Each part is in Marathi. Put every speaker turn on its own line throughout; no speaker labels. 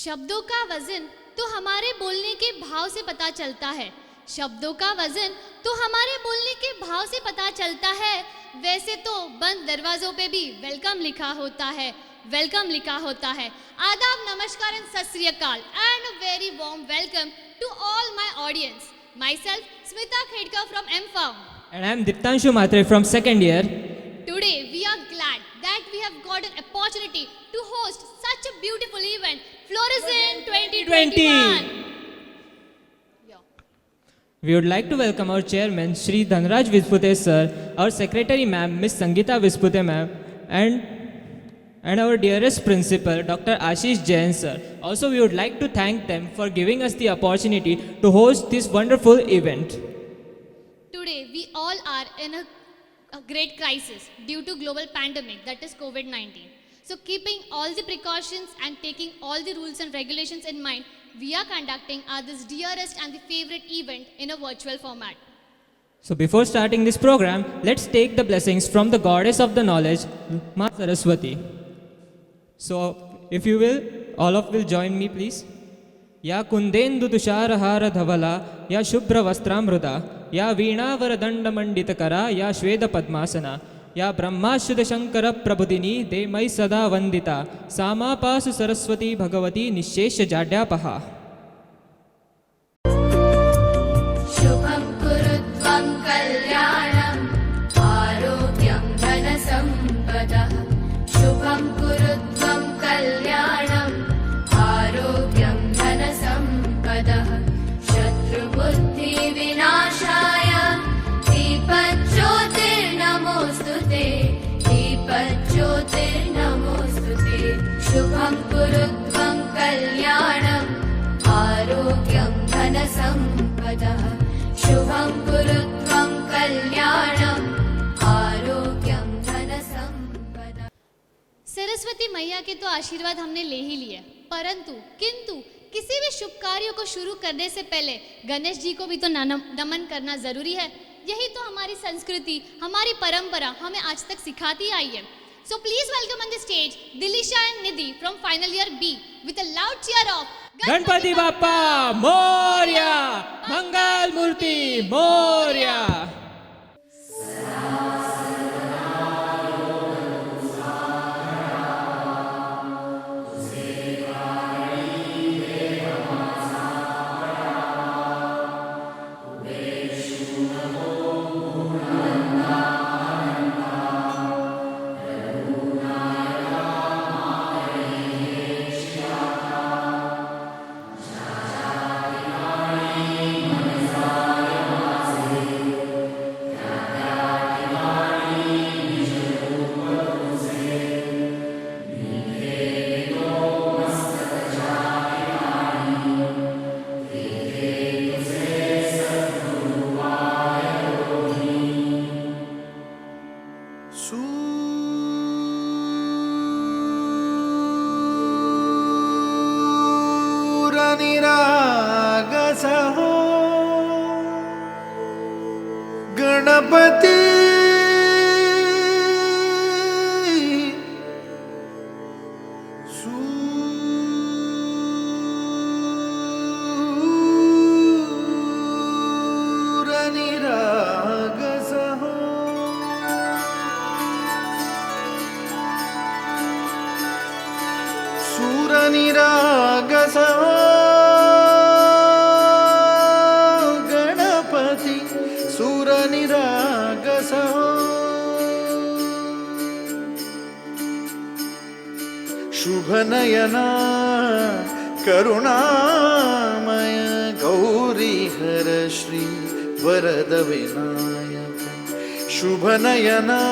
शब्दों का वजन तो हमारे बोलने के भाव से पता चलता है। शब्दों का वजन तो हमारे बोलने के भाव से पता चलता है। वैसे तो बंद दरवाजों पे भी वेलकम लिखा होता है, वेलकम लिखा होता है। आदाब, नमस्कार and Sat Sri Akal and a very warm welcome to all my audience. Myself Smita Khedkar from M.Pharm.
And I am Diptanshu Matre from second year.
Today we are glad that we have got an opportunity to host such a beautiful event, Florizon 2021. Yeah.
We would like to welcome our chairman Shri Dhanraj Vispute sir, our secretary ma'am Miss Sangeeta Vispute ma'am, and our dearest principal Dr. Ashish Jain sir. Also we would like to thank them for giving us the opportunity to host this wonderful event.
Today we all are in a great crisis due to global pandemic, that is COVID-19. So keeping all the precautions and taking all the rules and regulations in mind, we are conducting this dearest and the favorite event in a virtual format.
So before starting this program, let's take the blessings from the goddess of the knowledge, Ma Saraswati. So if you will, all of will join me please. या कुंदेन्दु तुषारहार धवला या शुभ्र वस्त्रामृता या वीणावर दंड मंडित करा या श्वेत पद्मासना या ब्रह्माश्रुत शंकर प्रबुदिनी दे मई सदा वंदिता सामापासु सरस्वती भगवती निशेष जाड्यापहा.
शुभं कुरुत्वं कल्याणं आरोग्यं धनसम्पदः. शुभं कुरुत्वं कल्याणं आरोग्यं धनसम्पदः. शत्रुबुद्धि विनाशाय दीपज्योतिर्नमोस्तुते. दीपज्योतिर्नमोस्तुते. शुभं कुरुत्वं कल्याणं आरोग्यं धनसम्पदः. शुभं कुरुत्वं कल्याणं आरोग्यं धनसम्पदः.
सरस्वती मैया के तो आशीर्वाद हमने ले ही लिए, परंतु किंतु किसी भी शुभ कार्यों को शुरू करने से पहले गणेश जी को भी तो नमन करना जरूरी है। यही तो हमारी संस्कृति, हमारी परंपरा हमें आज तक सिखाती आई है। So please welcome on the stage Dilisha and Nidhi from final year B with a loud cheer of
Ganpati Bappa Morya, मंगल मूर्ति मोरया.
सूरनिरागसहो गणपति सूरनिरागसहो सूरनिरागसहो गणपति सूरनिरागसहो शुभनयना करुणामय गौरीहर श्री वरद विनायक शुभनयना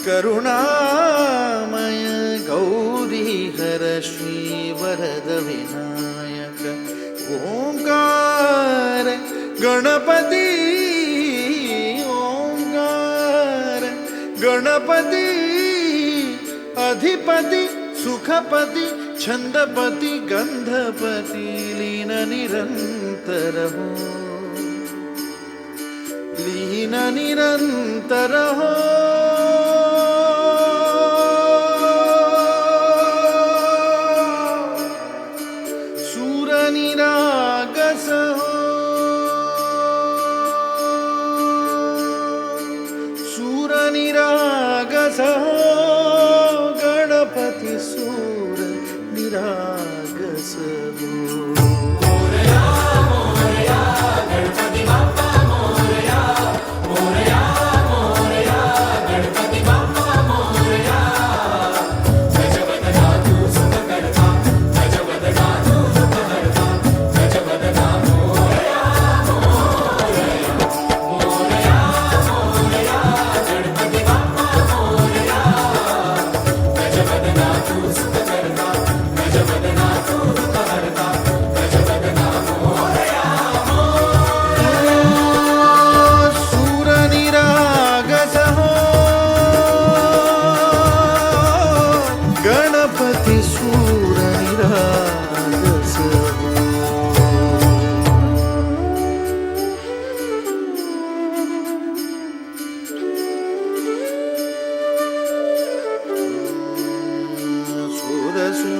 करुणामय गौरीहर श्री वरद विनायक ओंकार गणपती ओंकार गणपती अधिपती सुखपती छंदपती गंधपती लीन निरंतर हो लीन निरंतर हो सूर निरागस हो सूर निरागस हो गणपती सूर निरागस हो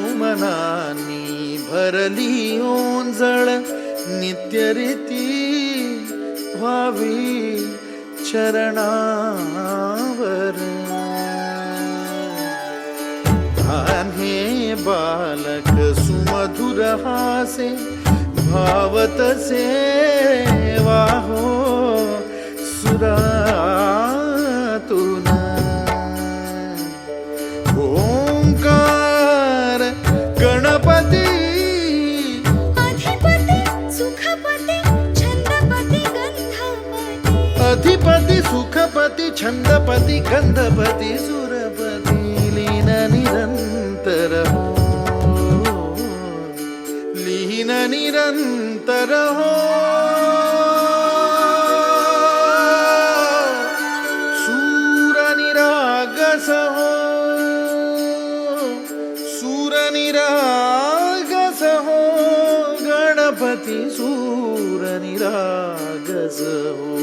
सुमनानी भरली ओंजळ नित्यरीती व्हावी चरणावर हे बालक सुमधुर हासे भावतसे वाहो सुरातून ओंकार गणपती
अधिपती सुखपती छंदपती गंधपती
अधिपती सुखपती छंदपती गंधपती सुरपती लीन निरंतर हो लीन निरंतर हो सूर निरागस हो सूर निरागस हो गणपती सूर निरागस हो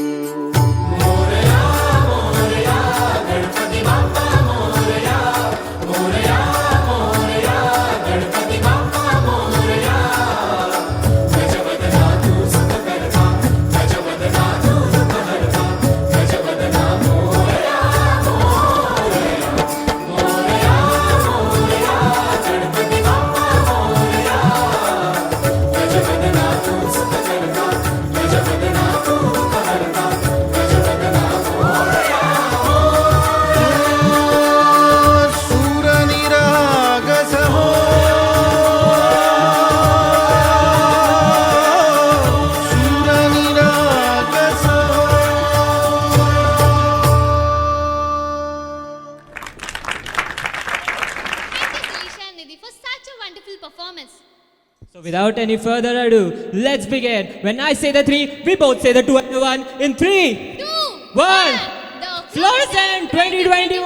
So without any further ado, let's begin. When I say the three, we both say the two and the one. In 3,
2,
1.
The
Fluorescent 2021.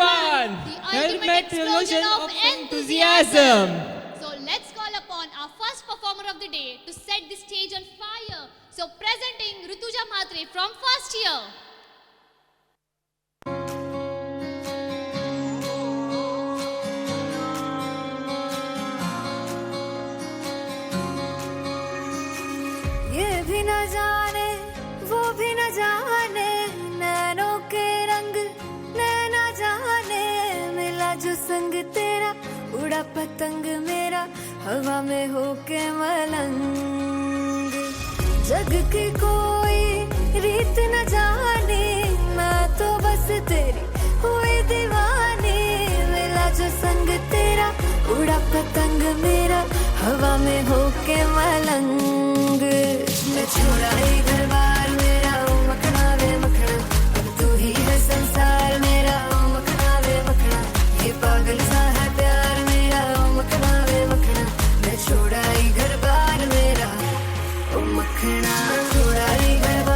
The ultimate explosion of enthusiasm. So let's call upon our first performer of the day to set the stage on fire. So presenting Rutuja Mhatre from first year.
ये भी न जाने वो भी न जाने नैनों के रंग नैना जाने मिला जो संग तेरा उड़ा पतंग मेरा हवा में होके मलंग जग की कोई रीत न जाने मैं तो बस तेरी हुई दीवानी मिला जो संग तेरा उड़ा पतंग मेरा हवा में होके मलंग मैं छोड़ा ही घर बार मेरा ओ मखना वे मखना अब तू ही है संसार मेरा ओ मखना वे मखना ये पागल सा है प्यार मेरा ओ मखना वे मखना मैं छोड़ा ही घर बार मेरा ओ मखना छोड़ा ही घर बार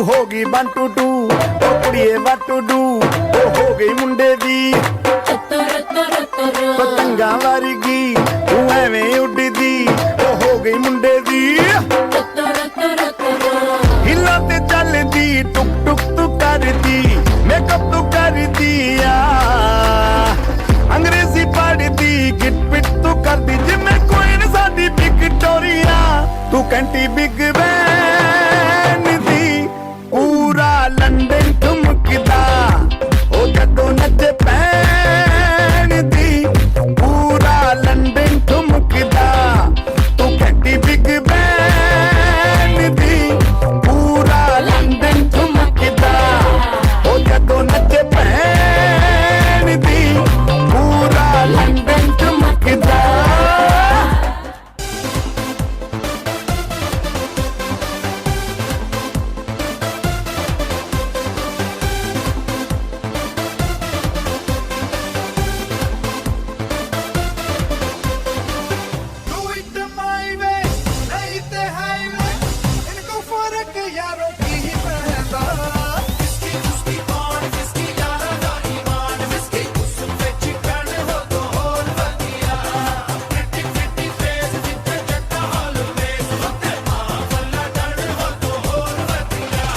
ਹੋਗੀ 1 2 2 ਓ ਕੁੜੀਏ what to do ਓ ਹੋ ਗਈ ਮੁੰਡੇ ਦੀ ਪਤੰਗਾਂ ਵਰਗੀ ਤੂੰ ਐਵੇਂ ਉੱਡਦੀ ਓ ਹੋ ਗਈ ਮੁੰਡੇ ਦੀ ਹਿੱਲਾਂ ਤੇ ਚੱਲਦੀ ਟੁਕ ਟੁਕ ਤੂੰ ਕਰਦੀ ਮੇਕਅਪ ਤੂੰ ਕਰਦੀ ਆ ਅੰਗਰੇਜ਼ੀ ਪੜ੍ਹਦੀ ਗਿਟ ਪਿਟ ਤੂੰ ਕਰਦੀ ਜਿਵੇਂ ਕੋਈ ਨਾ ਸਾਡੀ ਵਿਕਟੋਰੀਆ ਤੂੰ ਕੰਟੀ ਬਿਗ ਬੈਨ ਦੀ ਪੂਰਾ ਲੰਡਨ ਠੁਮਕਦਾ ਉਹ ਜਦੋਂ ਨੱਚੇ ਪੈਣ ਦੀ ਪੂਰਾ ਲੰਡਨ ਠੁਮਕਦਾ ਤੂੰ ਕੰਟੀ ਬਿਗ ਬੈਨ ਦੀ ਪੂਰਾ ਲੰਡਨ ਠੁਮਕਦਾ ਉਹ ਜਦੋਂ ਨੱਚੇ ਪੈਣ ਦੀ ਪੂਰਾ London ਠੁਮਕਦਾ
Do it my way, नहीं ते highway, इनको फर्क यारों की ही पहनता। इसकी उसकी और इसकी यारा का ईमान, इसकी उस पे चिकन हो तो और बतिया। Pretty pretty face, जितने जट्टा always, होते माफला डर हो तो और बतिया।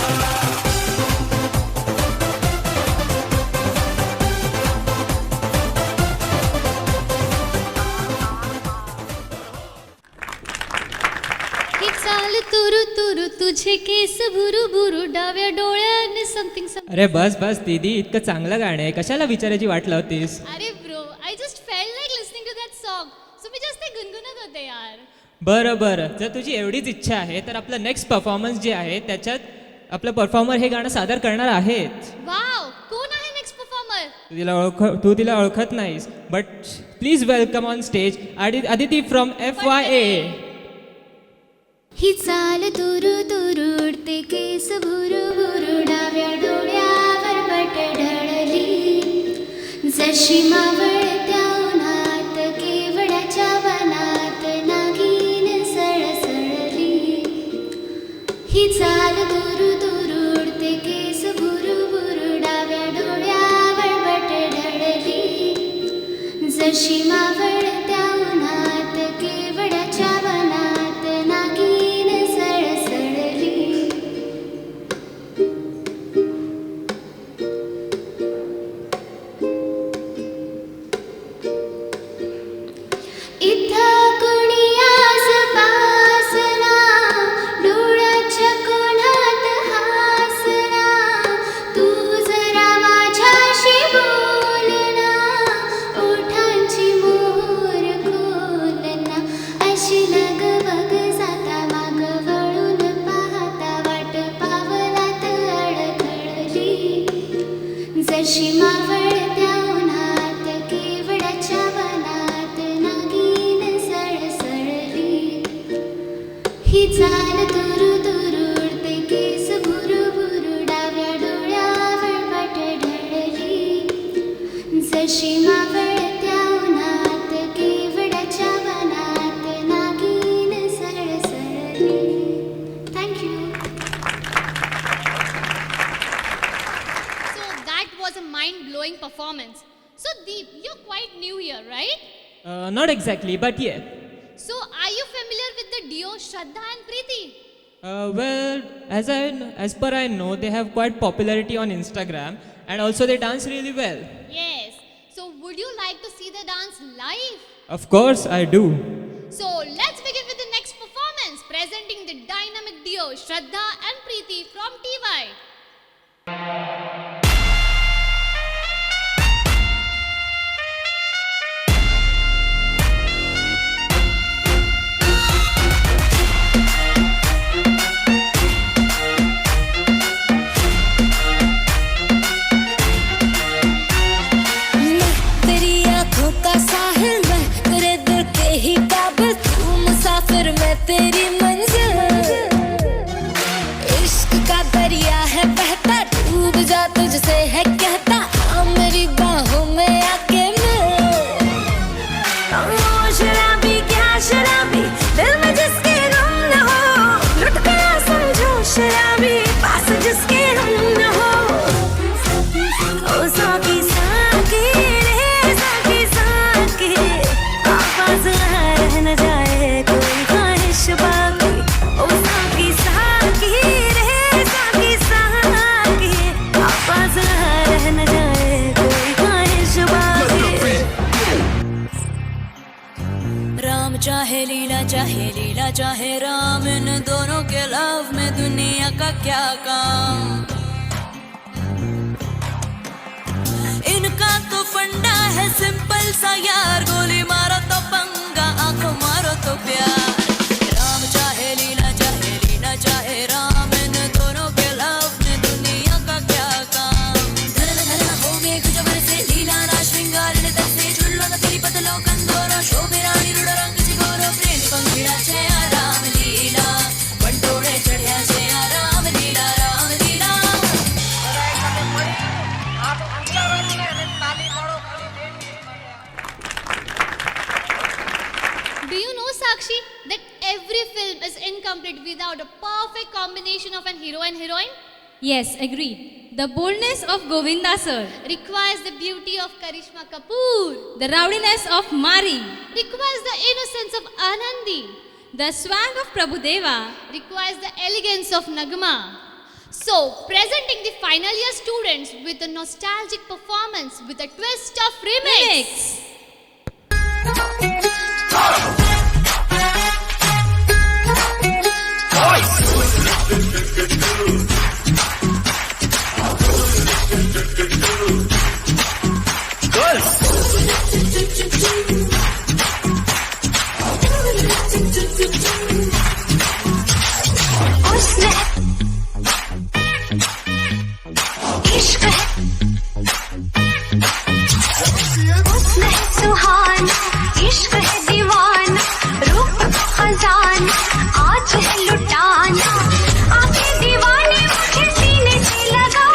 ही चाल तुरु तुरु तुझे केस भुरु भुरु डाव्या डोळ्याने समथिंग
अरे बस बस दीदी, इतकं चांगलं गाणं आहे, कशाला विचारायची वाट लावतीस?
अरे bro, I just felt like listening to that song, so मी जस्ट ते गुणगुणत होते यार.
बरं बरं, जर तुझी एवढीच इच्छा आहे तर आपलं नेक्स्ट परफॉर्मन्स जे आहे त्याच्यात आपलं परफॉर्मर हे गाणं सादर करणार आहेत.
वाव, कोण आहे नेक्स्ट परफॉर्मर?
तू तिला ओळखत नाहीस, but please welcome on stage Aditi from FYA.
ही चाल तुरु तुरु उडते केस भुरु भुरु डाव्या डोळ्यावर बट ढळली जशी मावळत्या उन्हात केवडाच्या वनात नागिन सळसळली. ही चाल तुरु तुरु उडते केस भुरु भुरु डाव्या डोळ्यावर बट ढळली जशी मावळत्या उन्हात केवडाच्या वनात नागिन सळसळली. इथं कुणी आसपासना डोळ्याच्या कोणात हासना तू जरा माझ्याशी बोलना ओठांची मोर खोलना अशी नग बग जाता माग वळून पाहता वाट पावलात अडखळली जशी मावळत्या उन्हात केवडाच्या वनात नागिन सळसळली. ही चाल तुरु तुरु उडते केस भुरु भुरु डाव्या डोळ्यावर बट ढळली जशी मावळत्या उन्हात केवडाच्या वनात नागिन सळसळली. Thank you.
So that was a mind-blowing performance. So Deep, you're quite new here, right?
Not exactly, but yeah.
So are you familiar with the duo Shraddha and Preeti?
Well, as per I know, they have quite popularity on Instagram, and also they dance really well.
Yes. So would you like to see the dance live?
Of course, I do.
So let's begin with the next performance, presenting the dynamic duo Shraddha and Preeti from TY.
तेरी आंखों का साहिल मैं तेरे दिल के ही काबिल तू मुसाफिर मैं तेरी मंजिल. इश्क का दरिया है बहता डूब जा तुझसे है कहता आ मेरी बाहों में आके मिल. ओ शराबी क्या शराबी दिल में जिसके गम न हो लुट गया समझो शराबी पास जिस
चाहे राम, इन दोनों के लव में दुनिया का क्या काम। इनका तो फंडा है सिंपल सा यार, गोली मारो तो पंगा, आंखों मारो तो प्यार। राम चाहे लीला चाहे राम, इन दोनों के लव में दुनिया का क्या काम। धन धन हो में कुछ बरसे लीला ना श्रृंगार ने तसे चुल्लो न तेरी पतलो कंदोरो शोभे रानी रुड़ रंग चिगोरो प्रेम पंखिड़ा छे राम लीला बंटोड़े चढ़िया छे राम लीला राम लीला।
Do you know, Sakshi, that every film is incomplete without a perfect combination of an hero and heroine?
Yes, agreed. The boldness of Govinda sir,
Requires the beauty of Karishma Kapoor.
the rowdiness of Mari,
Requires the innocence of Anandi.
the swag of Prabhudeva.
Requires the elegance of Nagma. So, presenting the final year students with a nostalgic performance with a twist of remix.
सुहान इश्क है दीवान रूप खजान आज है लुटान आंखें दीवाने मुझे सीने से लगा।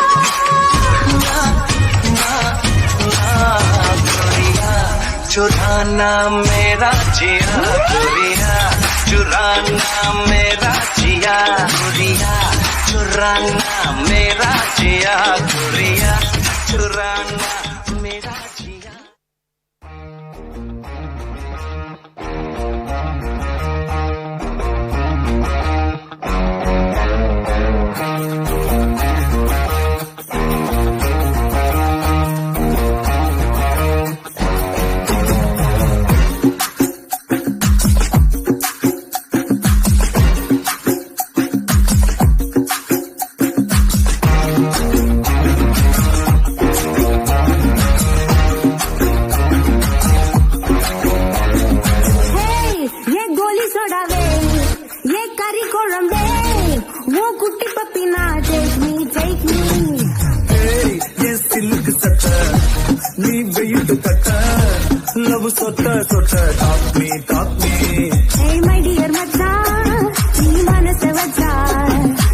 चुराना मेरा जिया गुरिया, चुराना मेरा जिया गुरिया, चुराना मेरा जिया गुरिया, चुराना मेरा जिया।
ये गोली सोडावे ये करी कोळंबे वो कुट्टी पप्पी ना take me
ये सिल्क सट नी वेट कट लव सोट सोट ಟಾಪ್ ಮೀ
hey my dear मच्चा नी मनस वच्चा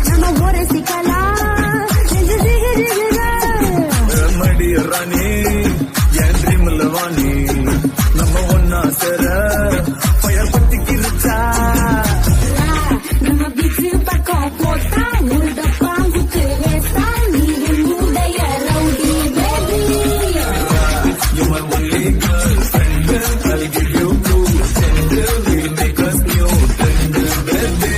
ನಮ್ಮ ಗೋರೆ ಸಿಕ್ಕಲಾ
ಮಡಿ ರಾಣಿ ಏನ್ ಡ್ರೀಮ್ ಲವಾನಿ ನಮ್ಮ ಒನ್ನ ಸರ ಫೈರ್ ಪಟ್ಟಿ ಕಿರುಚಾ
ನಮ್ಮ ಬಿಸಿ ಪಕ್ಕ ಪೋಟ ಮುಳ್ದ ಪಾಂಗು ಕೇಸ್ತಾ ನೀನು ಮುಡಯ rowdy baby
You my only girlfriend, I'll give you two tender, we'll make us new tender, baby.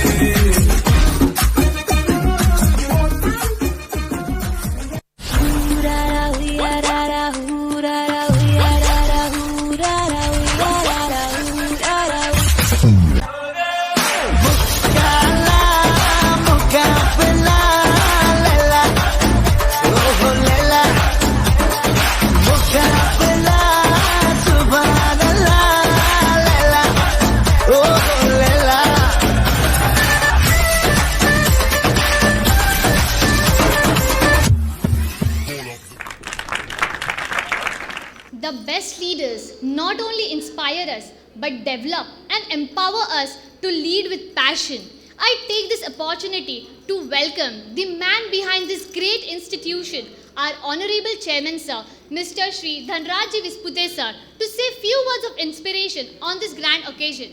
The best leaders not only inspire us but develop and empower us to lead with passion. I take this opportunity to welcome the man behind this great institution, our Honorable Chairman Sir, Mr. Shri Dhanrajji Vispute Sir, to say few words of inspiration on this grand occasion.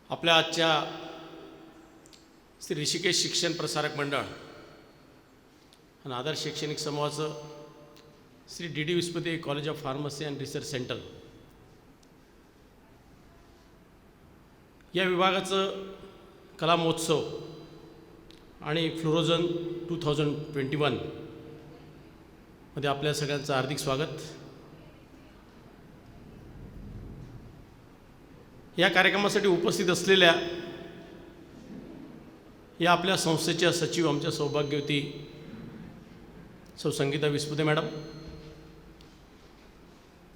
आपल्या आजच्या श्री ऋषिकेश शिक्षण प्रसारक मंडळ आणि आदर्श शैक्षणिक समूहाचं Shri D D Vispute college of pharmacy and research centre या विभागाचं कला महोत्सव आणि फ्लोरोझन 2021 मध्ये आपल्या सगळ्यांचं हार्दिक स्वागत. या कार्यक्रमासाठी उपस्थित असलेल्या या आपल्या संस्थेच्या सचिव आमच्या सौभाग्यवती सौ संगीता विस्पुते मॅडम,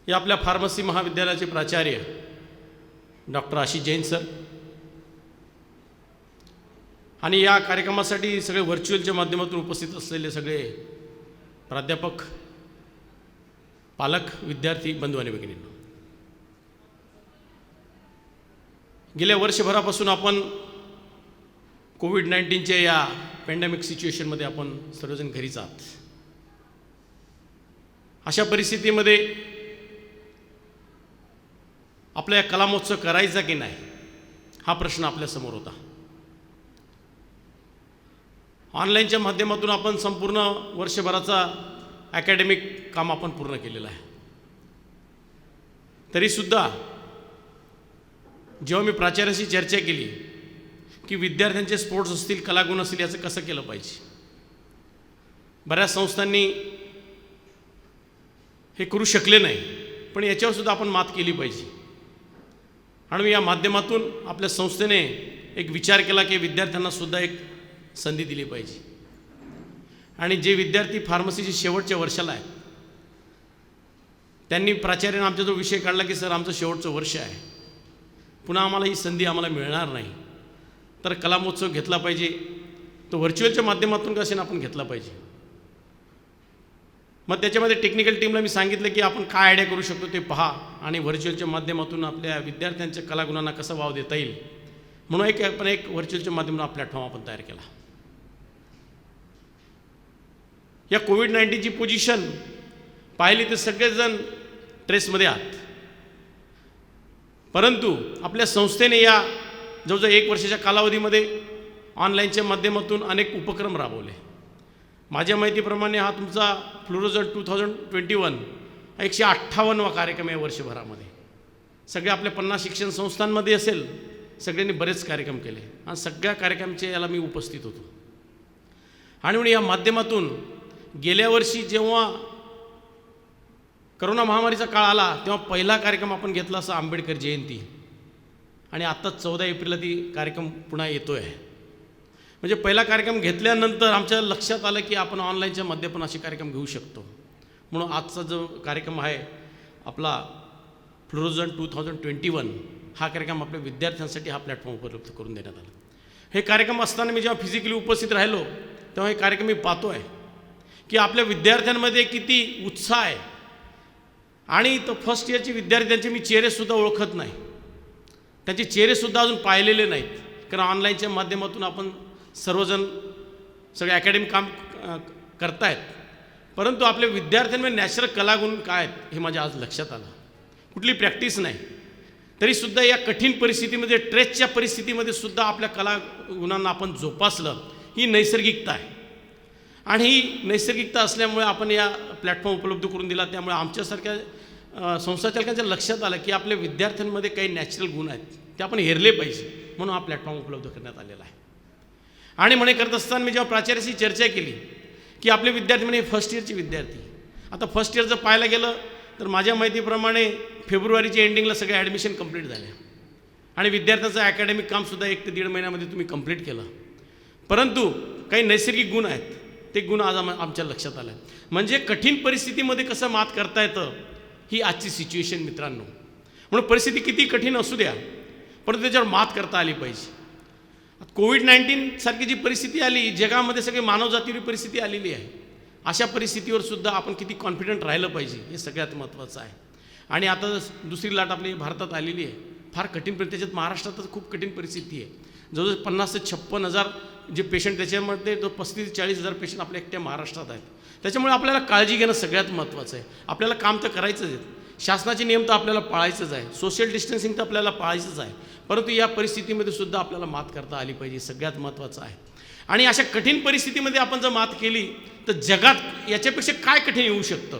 या आपल्या फार्मसी महाविद्यालयाचे प्राचार्य डॉक्टर आशिष जैन सर, आणि या कार्यक्रमासाठी सगळे व्हर्च्युअलच्या माध्यमातून उपस्थित असलेले सगळे प्राध्यापक, पालक, विद्यार्थी बंधू आणि भगिनींनो, गेल्या वर्षभरापासून आपण कोविड-19च्या या पॅन्डेमिक सिच्युएशनमध्ये आपण सर्वजण घरीच आहात. अशा परिस्थितीमध्ये आपला या कला महोत्सव करायचा की नाही हा प्रश्न आपल्यासमोर होता. ऑनलाईनच्या माध्यमातून आपण संपूर्ण वर्षभराचा अकॅडमिक काम आपण पूर्ण केलेलं आहे. तरीसुद्धा जेव्हा मी प्राचार्यांशी चर्चा केली की विद्यार्थ्यांचे स्पोर्ट्स असतील, कलागुण असतील, याचं कसं केलं पाहिजे, बऱ्याच संस्थांनी हे करू शकले नाही, पण याच्यावरसुद्धा आपण मात केली पाहिजे. आणि मी या माध्यमातून आपल्या संस्थेने एक विचार केला की विद्यार्थ्यांनासुद्धा एक संधी दिली पाहिजे. आणि जे विद्यार्थी फार्मसीच्या शेवटच्या वर्षाला आहेत त्यांनी प्राचार्याने आमचा जो विषय काढला की सर आमचं शेवटचं वर्ष आहे, पुन्हा आम्हाला ही संधी आम्हाला मिळणार नाही, तर कला महोत्सव घेतला पाहिजे, तो व्हर्च्युअलच्या माध्यमातून कसे आपण घेतला पाहिजे. मग त्याच्यामध्ये टेक्निकल टीमला मी सांगितलं की आपण काय आयडिया करू शकतो ते पहा आणि व्हर्च्युअलच्या माध्यमातून आपल्या विद्यार्थ्यांच्या कलागुणांना कसा वाव देता येईल म्हणून आपण एक व्हर्च्युअलच्या माध्यमातून हा प्लॅटफॉर्म आपण तयार केला. या कोविड-19ची पोझिशन पाहिली तर सगळेजण ट्रेसमध्ये आहात, परंतु आपल्या संस्थेने या जवळजवळ 1 वर्षाच्या कालावधीमध्ये ऑनलाईनच्या माध्यमातून अनेक उपक्रम राबवले. माझ्या माहितीप्रमाणे हा तुमचा फ्लोरोझन 2021 158वा कार्यक्रम आहे वर्षभरामध्ये. सगळे आपल्या 50 शिक्षण संस्थांमध्ये असेल, सगळ्यांनी बरेच कार्यक्रम केले आणि सगळ्या कार्यक्रमाचे याला मी उपस्थित होतो. आणि म्हणून या माध्यमातून गेल्या वर्षी जेव्हा करोना महामारीचा काळ आला तेव्हा पहिला कार्यक्रम आपण घेतला असा आंबेडकर जयंती, आणि आत्ता 14 एप्रिलला ती कार्यक्रम पुन्हा येतो आहे. म्हणजे पहिला कार्यक्रम घेतल्यानंतर आमच्या लक्षात आलं की आपण ऑनलाईनच्या माध्यमातून असे कार्यक्रम घेऊ शकतो. म्हणून आजचा जो कार्यक्रम आहे आपला फ्लोरोझन 2021 हा कार्यक्रम आपल्या विद्यार्थ्यांसाठी हा प्लॅटफॉर्म उपलब्ध करून देण्यात आला. हे कार्यक्रम असताना मी जेव्हा फिजिकली उपस्थित राहिलो तेव्हा हे कार्यक्रम मी पाहतो आहे की आपल्या विद्यार्थ्यांमध्ये किती उत्साह आहे. आणि तो फर्स्ट इयरचे विद्यार्थी त्यांचे मी चेहरेसुद्धा ओळखत नाही, त्यांचे चेहरेसुद्धा अजून पाहिलेले नाहीत, कारण ऑनलाईनच्या माध्यमातून आपण सर्वजण सगळे अकॅडमिक काम करतायत. परंतु आपल्या विद्यार्थ्यांमध्ये नॅचरल कलागुण काय आहेत हे माझ्या आज लक्षात आलं. कुठली प्रॅक्टिस नाही, तरीसुद्धा या कठीण परिस्थितीमध्ये, ट्रेसच्या परिस्थितीमध्ये सुद्धा आपल्या कलागुणांना आपण जोपासलं, ही नैसर्गिकता आहे. आणि ही नैसर्गिकता असल्यामुळे आपण या प्लॅटफॉर्म उपलब्ध करून दिला. त्यामुळे आमच्यासारख्या संस्थाचालकांच्या लक्षात आलं की आपल्या विद्यार्थ्यांमध्ये काही नॅचरल गुण आहेत ते आपण हेरले पाहिजे, म्हणून हा प्लॅटफॉर्म उपलब्ध करण्यात आलेला आहे. आणि म्हणे करत असताना मी जेव्हा प्राचार्याशी चर्चा केली की आपले विद्यार्थी म्हणे फर्स्ट इयरचे विद्यार्थी, आता फर्स्ट इयरचं पाहायला गेलं तर माझ्या माहितीप्रमाणे फेब्रुवारीच्या एंडिंगला सगळे ॲडमिशन कंप्लीट झाले आणि विद्यार्थ्यांचं अकॅडमिक कामसुद्धा 1 ते 1.5 महिन्यामध्ये तुम्ही कंप्लीट केलं. परंतु काही नैसर्गिक गुण आहेत, ते गुण आज आमच्या लक्षात आलं. म्हणजे कठीण परिस्थितीमध्ये कसं मात करता येतं ही आजची सिच्युएशन मित्रांनो. म्हणून परिस्थिती किती कठीण असू द्या, परंतु त्याच्यावर मात करता आली पाहिजे. कोविड-19 सारखी जी परिस्थिती आली, जगामध्ये सगळे मानवजातीवर परिस्थिती आलेली आहे, अशा परिस्थितीवर सुद्धा आपण किती कॉन्फिडंट राहिलं पाहिजे हे सगळ्यात महत्त्वाचं आहे. आणि आता दुसरी लाट आपली भारतात आलेली आहे, फार कठीण त्याच्यात महाराष्ट्रातच खूप कठीण परिस्थिती आहे. जवळजवळ 50 ते 56,000 जे पेशंट, त्याच्यामध्ये तो 35 ते 40,000 पेशंट आपल्या एकट्या महाराष्ट्रात आहेत. त्याच्यामुळे आपल्याला काळजी घेणं सगळ्यात महत्त्वाचं आहे. आपल्याला काम तर करायचंच आहे, शासनाचे नियम तर आपल्याला पाळायचंच आहे, सोशल डिस्टन्सिंग तर आपल्याला पाळायचंच आहे, परंतु या परिस्थितीमध्ये सुद्धा आपल्याला मात करता आली पाहिजे, सगळ्यात महत्त्वाचं आहे. आणि अशा कठीण परिस्थितीमध्ये आपण जर मात केली तर जगात याच्यापेक्षा काय कठीण येऊ शकतं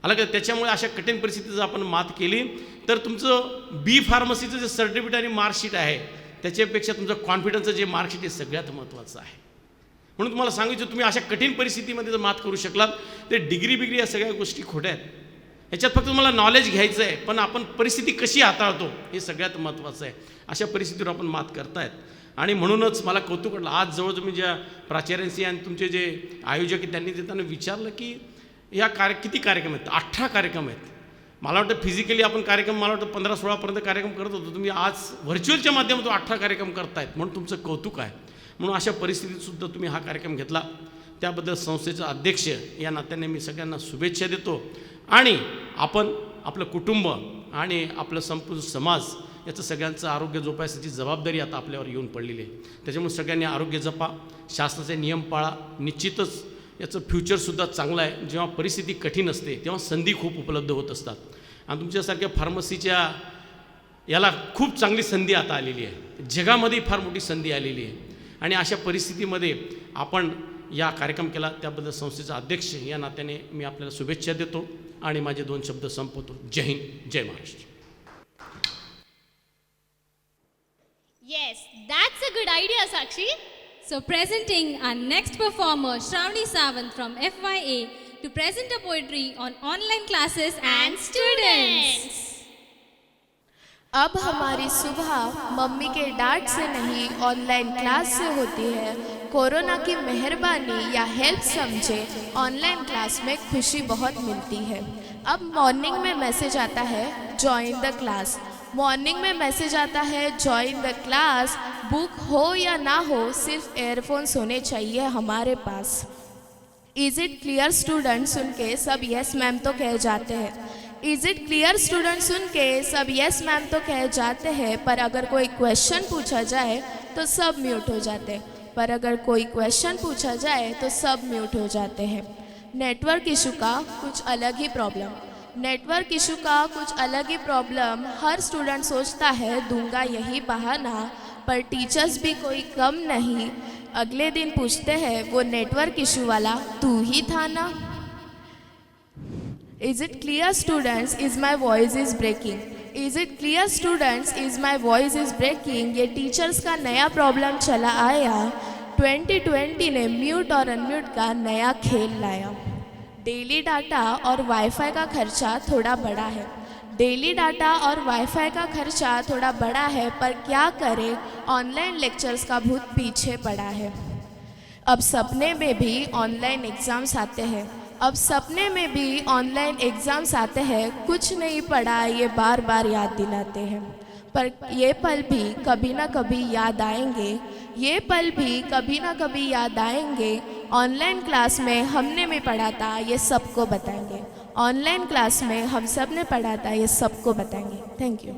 आलं का. त्याच्यामुळे अशा कठीण परिस्थितीत जर आपण मात केली तर तुमचं बी फार्मसीचं जे सर्टिफिकेट आणि मार्कशीट आहे त्याच्यापेक्षा तुमचं कॉन्फिडन्सचं जे मार्कशीट आहे सगळ्यात महत्त्वाचं आहे. म्हणून तुम्हाला सांगायचं, तुम्ही अशा कठीण परिस्थितीमध्ये जर मात करू शकलात ते डिग्री बिग्री या सगळ्या गोष्टी खोट्या आहेत. ह्याच्यात फक्त तुम्हाला नॉलेज घ्यायचं आहे, पण आपण परिस्थिती कशी हाताळतो हे सगळ्यात महत्त्वाचं आहे. अशा परिस्थितीवर आपण मात करतायत आणि म्हणूनच मला कौतुक वाटलं. आज जवळ तुम्ही ज्या प्राचार्यांशी आणि तुमचे जे आयोजक आहेत त्यांनी त्यांना विचारलं की या किती कार्यक्रम आहेत. 18 कार्यक्रम आहेत. मला वाटतं फिजिकली आपण कार्यक्रम मला वाटतं 15-16पर्यंत कार्यक्रम करत होतो. तुम्ही आज व्हर्च्युअलच्या माध्यमातून 18 कार्यक्रम करतायत म्हणून तुमचं कौतुक आहे. म्हणून अशा परिस्थितीतसुद्धा तुम्ही हा कार्यक्रम घेतला त्याबद्दल संस्थेचा अध्यक्ष या नात्याने मी सगळ्यांना शुभेच्छा देतो. आणि आपण आपलं कुटुंब आणि आपलं संपूर्ण समाज याचं सगळ्यांचं आरोग्य जोपासण्याची जबाबदारी आता आपल्यावर येऊन पडलेली आहे. त्याच्यामुळे सगळ्यांनी आरोग्य जपा, शासनाचे नियम पाळा. निश्चितच याचं फ्युचरसुद्धा चांगलं आहे. जेव्हा परिस्थिती कठीण असते तेव्हा संधी खूप उपलब्ध होत असतात आणि तुमच्यासारख्या फार्मसीच्या याला खूप चांगली संधी आता आलेली आहे. जगामध्ये फार मोठी संधी आलेली आहे आणि अशा परिस्थितीमध्ये आपण या कार्यक्रम केला त्याबद्दल संस्थेचा अध्यक्ष या नात्याने मी आपल्याला शुभेच्छा देतो आणि माझे 2 शब्द संपवतो. जय हिंद, जय Maharashtra.
Yes, that's a good idea, Sakshi.
So presenting our next performer, Shravani Sawant from FYA, to present a poetry on online classes and students.
अब हमारी सुबह मम्मी के डांट से नहीं ऑनलाइन क्लास से होती है. कोरोना की मेहरबानी या हेल्प समझे ऑनलाइन क्लास में खुशी बहुत मिलती है. अब मॉर्निंग में मैसेज आता है जॉइन द क्लास. मॉर्निंग में मैसेज आता है जॉइन द क्लास. बुक हो या ना हो सिर्फ एयरफोन्स होने चाहिए हमारे pass. Is it clear student सुन के सब यस मैम तो कह जाते हैं. इज़ इट क्लियर स्टूडेंट सुन के सब यस मैम तो कह जाते हैं, पर अगर कोई क्वेश्चन पूछा जाए तो सब म्यूट हो जाते हैं. पर अगर कोई क्वेश्चन पूछा जाए तो सब म्यूट हो जाते हैं. नेटवर्क इशू का कुछ अलग ही प्रॉब्लम. नेटवर्क इशू का कुछ अलग ही प्रॉब्लम. हर स्टूडेंट सोचता है दूंगा यही बहाना, पर टीचर्स भी कोई कम नहीं. अगले दिन पूछते हैं वो नेटवर्क इशू वाला तू ही था ना. Is it clear students is my voice is breaking. Is it clear students is my voice is breaking. ये टीचर्स का नया प्रॉब्लम चला आया. 2020 ने म्यूट और अनम्यूट का नया खेल लाया. डेली डाटा और वाईफाई का खर्चा थोड़ा बड़ा है. डेली डाटा और वाईफाई का खर्चा थोड़ा बड़ा है, पर क्या करें ऑनलाइन लेक्चर्स का भूत पीछे पड़ा है. अब सपने में भी ऑनलाइन एग्ज़ाम्स आते हैं. अब सपने में भी ऑनलाइन एग्ज़ाम्स आते हैं. कुछ नहीं पढ़ा ये बार बार याद दिलाते हैं, पर ये पल भी कभी ना कभी याद आएंगे. ये पल भी कभी ना कभी याद आएंगे. ऑनलाइन क्लास में हमने भी पढ़ा था ये सबको बताएंगे. ऑनलाइन क्लास में हम सब ने पढ़ा था ये सबको बताएंगे. Thank you.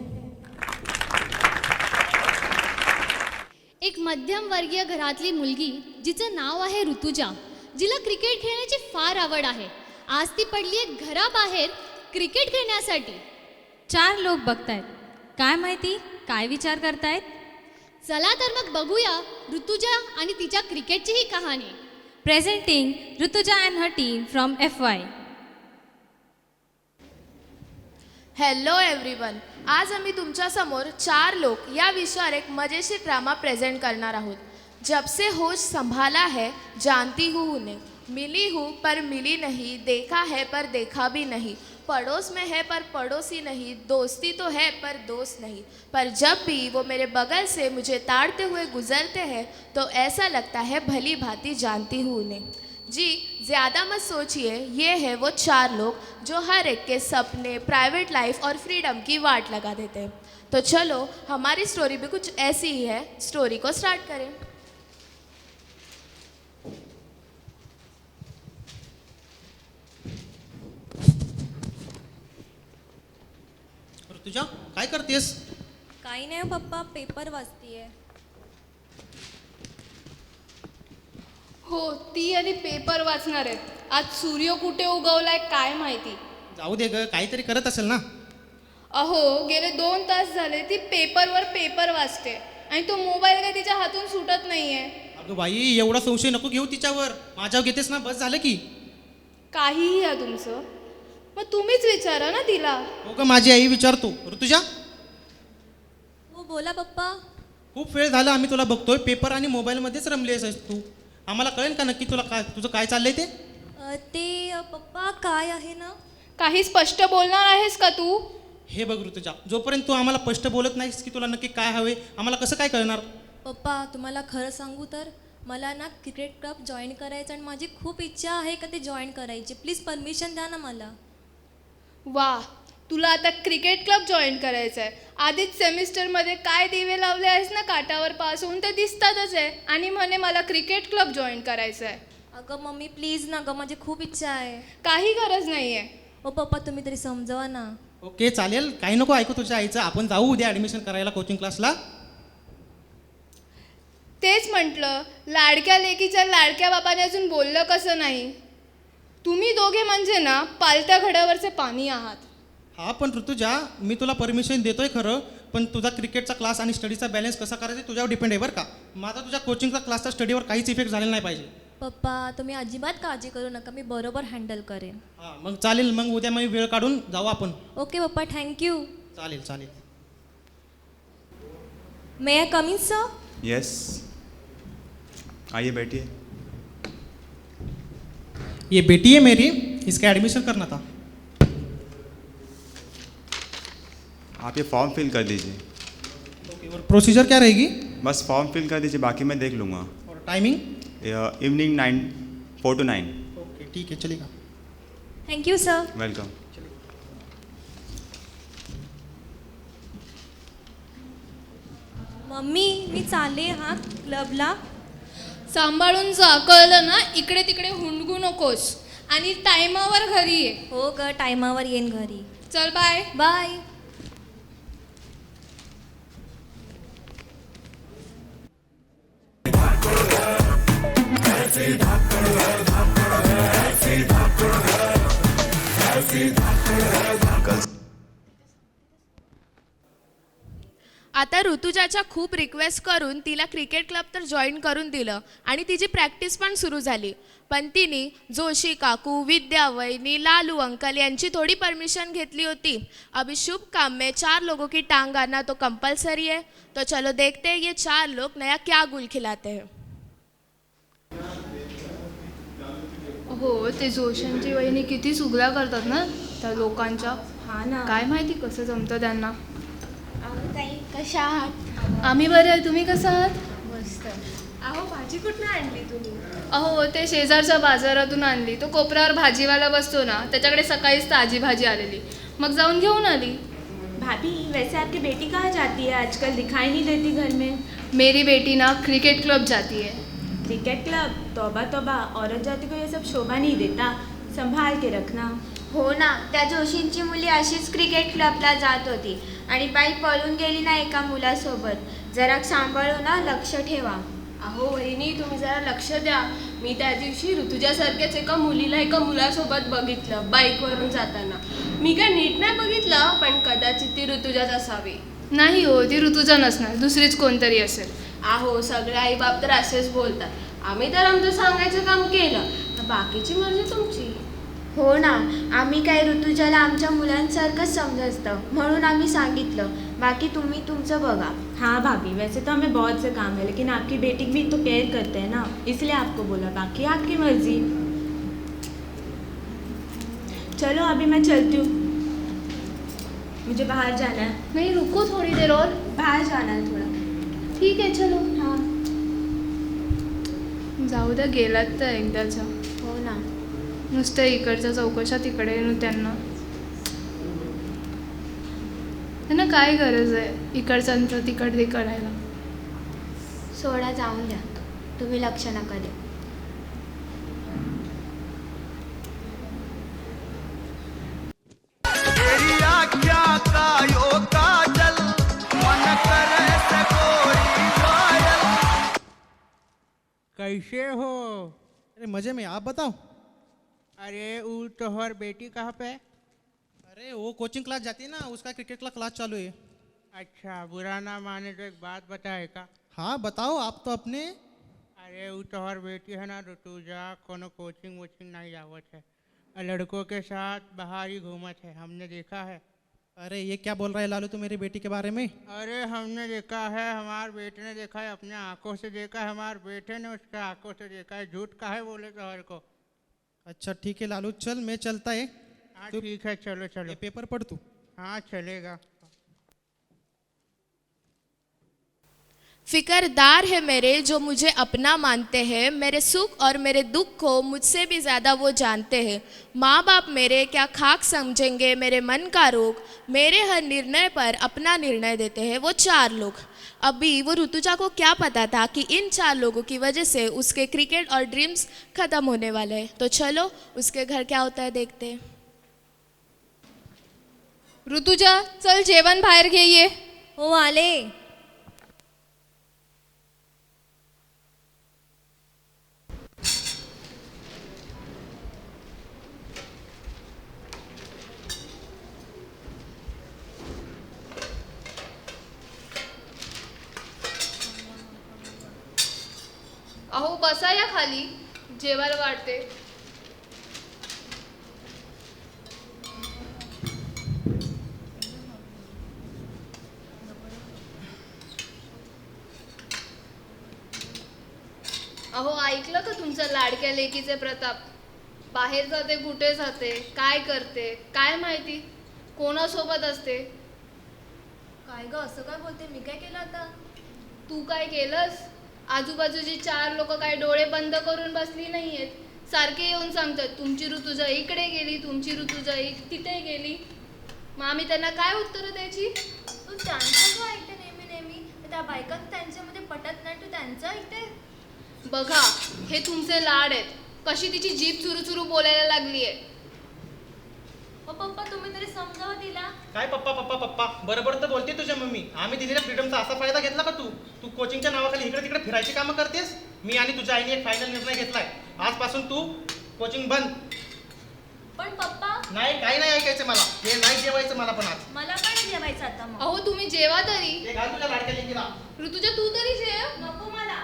एक मध्यमवर्गीय घरातली मुलगी जिचं नाव आहे ऋतुजा, जिला क्रिकेट खेळण्याची फार आवड आहे. आज ती पडली आहे घराबाहेर क्रिकेट खेळण्यासाठी.
4 लोक बघतायत. काय माहिती काय विचार करतायत.
चला तर मग बघूया ऋतुजा आणि तिच्या क्रिकेटची ही कहाणी.
Presenting Rutuja and her team from FY.
Hello everyone. आज आम्ही तुमच्यासमोर 4 लोक या विषयावर एक मजेशीर ड्रामा प्रेझेंट करणार आहोत. जब से होश संभाला है जानती हूँ उन्हें. मिली हूँ पर मिली नहीं. देखा है पर देखा भी नहीं. पड़ोस में है पर पड़ोसी नहीं. दोस्ती तो है पर दोस्त नहीं. पर जब भी वो मेरे बगल से मुझे ताड़ते हुए गुजरते हैं तो ऐसा लगता है भली भांति जानती हूँ उन्हें. जी ज़्यादा मत सोचिए. ये है वो 4 लोग जो हर एक के सपने, प्राइवेट लाइफ और फ्रीडम की वाट लगा देते हैं. तो चलो हमारी स्टोरी भी कुछ ऐसी ही है. स्टोरी को स्टार्ट करें.
तुझ्या काय करतेस.
काही नाही पप्पा, पेपर वाचतीये.
हो, ती आणि पेपर वाचणार आहेत. आज सूर्य कुठे उगवलाय काय माहिती.
जाऊ दे ग, काहीतरी करत असेल ना.
अहो गेले 2 तास झाले ती पेपरवर पेपर वाचते आणि तो मोबाईल काय तिच्या हातून सुटत नाहीये.
अगं बाई, एवढा संशय नको घेऊ तिच्यावर. माझ्यावर घेतेस ना, बस झालं की.
काहीही आहे तुमचं, मग तुम्हीच विचारा ना तिला.
हो ग, माझी आई विचारतो. तुझ्या
हो बोला पप्पा.
खूप वेळ झाला आम्ही तुला बघतोय. पेपर आणि मोबाईलमध्येच रमली आहेस तू. आम्हाला कळेल का नक्की तुला काय तुझं काय चाललंय ते.
ते पप्पा काय आहे ना,
काही स्पष्ट बोलणार आहेस का तू?
हे बघ ऋतुजा, जोपर्यंत तू आम्हाला स्पष्ट बोलत नाहीस की तुला नक्की काय हवे, आम्हाला कसं काय कळणार?
पप्पा तुम्हाला खरं सांगू तर मला ना क्रिकेट क्लब जॉईन करायचं आणि माझी खूप इच्छा आहे का ते जॉईन करायची. प्लीज परमिशन द्या ना मला.
वा, तुला आता क्रिकेट क्लब जॉईन करायचं आहे. आधीच सेमिस्टरमध्ये काय दिवे लावले आहेस ना काठावर पास होऊन ते दिसतातच आहे, आणि म्हणे मला क्रिकेट क्लब जॉईन करायचं आहे.
अगं मम्मी प्लीज ना गं, माझी खूप इच्छा आहे.
काही गरज नाही आहे.
ओ पप्पा तुम्ही तरी समजवा ना.
ओके चालेल, काही नको ऐकू तुझ्या आईचं. आपण जाऊ उद्या ॲडमिशन करायला कोचिंग क्लासला.
तेच म्हटलं, लाडक्या लेकीच्या लाडक्या बापाने अजून बोललं कसं नाही. तुम्ही दोघे म्हणजे ना पालत्या घड्यावरचे पाणी आहात.
हा पण ऋतुजा, मी तुला परमिशन देतोय खरं, पण तुझा क्रिकेटचा क्लास आणि स्टडीचा बॅलन्स कसा करायचा तुझ्यावर डिपेंड आहे बरं का. माझा तुझ्या कोचिंगचा क्लासचा स्टडीवर काहीच इफेक्ट झालेला नाही पाहिजे.
पप्पा तुम्ही अजिबात काळजी करू नका, मी बरोबर हँडल करेन.
हां मग चालेल, मग उद्या मी वेळ काढून जाऊ आपण.
ओके पप्पा, थँक्यू.
चालेल चालेल.
May I come in sir?
Yes, आइए बैठिए.
ये बेटी है मेरी, इसका एडमिशन करना था.
आप ये फॉर्म फिल कर दीजिए.
ओके, और प्रोसीजर क्या रहेगी?
बस फॉर्म फिल कर दीजिए, बाकी मैं देख लूँगा.
और टाइमिंग?
Evening 4 to 9.
ओके ठीक है, चलेगा.
Thank you sir.
वेलकम.
मम्मी मी चालले हा क्लबला.
सांभाळून जा, कळलं ना. इकडे तिकडे हुंडगू नकोस, आणि टायमावर घरी ये.
हो ग, टायमावर येईन घरी.
चल बाय.
बाय.
आता ऋतुजाच्या खूप रिक्वेस्ट करून तिला क्रिकेट क्लब तर जॉईन करून दिलं आणि तिची प्रॅक्टिस पण सुरू झाली. पण तिने जोशी काकू, विद्या वहिनी, लालू अंकल यांची थोडी परमिशन घेतली होती. अभी शुभ काम में 4 लोगों की टांग आना तो कंपलसरी है. तो चलो देखते हैं ये 4 लोग नया क्या गुल खिलाते हैं.
हो, ते जोशांची वहिनी किती सुगला करतात ना त्या लोकांच्या.
हा ना.
काय माहिती कसं जमतं त्यांना.
ताई कशा आहात?
आम्ही बरे आहे, तुम्ही कसं आहात?
मस्त. अहो भाजी कुठून आणली तुम्ही?
अहो ते शेजारच्या बाजारातून आणली. तो कोपऱ्यावर भाजीवाला बसतो ना, त्याच्याकडे सकाळीच ताजी भाजी आलेली, मग जाऊन घेऊन आली.
भाभी वैसे आपकी बेटी कहाँ जाती है आजकल, दिखाई नहीं देती घर में.
मेरी बेटी ना क्रिकेट क्लब जाती है.
Cricket club? तौबा तौबा, औरत जाती को ये सब शोभा नहीं देता, संभाल के रखना.
हो ना, त्या जोशींची मुली अशीच क्रिकेट क्लबला जात होती आणि बाई पळून गेली ना एका मुलासोबत. जरा सांभाळून ना, लक्ष ठेवा.
अहो वहिनी तुम्ही जरा लक्ष द्या. मी त्या दिवशी ऋतुजासारख्याच एका मुलीला एका मुलासोबत बघितलं बाईकवरून जाताना. मी काय नीट नाही बघितलं, पण कदाचित ती ऋतुजाच असावी.
नाही हो, ती ऋतुजा नसणार, दुसरीच कोणतरी असेल.
अहो सगळे आई बाप तर असेच बोलतात. आम्ही तर आमचं सांगायचं काम केलं, तर बाकीची मर्जी तुमची.
हो ना, आम्ही काय ऋतुजाला आमच्या मुलांसारखंच समजतं म्हणून आम्ही सांगितलं. बाकी तुम्ही तुमचं बघा.
हाँ भाभी, वैसे तो हमें बहुत से काम है, लेकिन आपकी बेटी भी तो केयर करते हैं ना, इसलिए आपको बोला. बाकी आपकी मर्जी. चलो अभी मैं चलती हूँ, मुझे बाहर जाना है.
नहीं रुको थोड़ी देर और.
बाहर जाना है थोड़ा.
ठीक आहे चलो.
हाँ
जाऊ द्या, गेलात तर एकदाच्या.
हो ना.
नुसतं इकडच्या चौकशा तिकडे त्यांना त्यांना काय गरज आहे इकडच्यांचं तिकडे करायला.
सोडा, जाऊन द्या, तुम्ही लक्ष नका द्या.
तेरी आज्ञा का यो काजल, मन करे से गोरी घायल.
कैसे हो?
अरे मजे में, आप बताओ.
अरे वो तोहर बेटी कहाँ पे?
अरे वो कोचिंग क्लास जाती है ना, उसका क्रिकेट का क्लास चालू है.
अच्छा, बुरा ना माने तो एक बात बताए का?
हाँ बताओ, आप तो अपने.
अरे वो तोहर बेटी है ना ऋतुजा, कोनो कोचिंग वोचिंग नहीं जावत है, लड़कों के साथ बाहर ही घूमत है, हमने देखा है.
अरे ये क्या बोल रहा है लालू तू मेरी बेटी के बारे में?
अरे हमने देखा है, हमारे बेटे ने देखा है, अपने आंखों से देखा है, हमारे बेटे ने उसके आंखों से देखा है. झूठ काहे बोले तोहर को?
अच्छा ठीक है लालू, चल मैं चलता है.
हाँ ठीक है चलो चलो
पेपर पढ़ तू.
हाँ चलेगा.
फिकरदार है मेरे जो मुझे अपना मानते हैं, मेरे सुख और मेरे दुख को मुझसे भी ज़्यादा वो जानते हैं. माँ बाप मेरे क्या खाक समझेंगे मेरे मन का रोग, मेरे हर निर्णय पर अपना निर्णय देते हैं वो 4 लोग. अभी वो ऋतुजा को क्या पता था कि इन 4 लोगों की वजह से उसके क्रिकेट और ड्रीम्स ख़त्म होने वाले हैं. तो चलो उसके घर क्या होता है देखते हैं.
ऋतुजा चल जेवण बाहेर घे ये.
हो आले.
अहो बसा या खाली, जेवायला वाढते. अहो ऐकलं का तुमच्या लाडक्या लेकीचे प्रताप? बाहेर जाते, कुठे जाते, काय करते काय माहिती, कोणासोबत असते.
काय ग असं काय बोलते, मी काय केलं आता?
तू काय केलंस? आजूबाजूची 4 लोक काय डोळे बंद करून बसली नाहीयेत, सारखे येऊन सांगतात तुमची ऋतुजा इकडे गेली, तुमची ऋतुजा तिथे गेली. मग आम्ही त्यांना काय उत्तर द्यायची?
तू त्यांचं का ऐकते नेहमी नेहमी? त्या बायका त्यांच्यामध्ये पटत नाही, तू त्यांचं ऐकते.
बघा हे तुमचे लाड आहेत, कशी तिची जीभ चुरू चुरू बोलायला लागली आहे.
पप्पा तुम्ही तरी समजावं तिला.
काय पप्पा पप्पा पप्पा बरोबर तर बोलते तुझ्या मम्मी. आम्ही दिलेल्या फ्रीडमचा असा फायदा घेतला का तू कोचिंगच्या नावाखाली इकडे तिकडे फिरायची कामं करतेस. मी आणि तुझ्या आईने एक फायनल निर्णय घेतलाय, आजपासून तू कोचिंग बंद.
पण पप्पा
नाही काही नाही ऐकायचं मला, हे नाही जेवायचं मला पण आज.
मला पण जेवायचं आता. मग
अहो तुम्ही जेवा तरी.
हे घाल तुझ्या लाडक्या लेकीला.
ऋतुजा तू तरी जेव.
नको मला.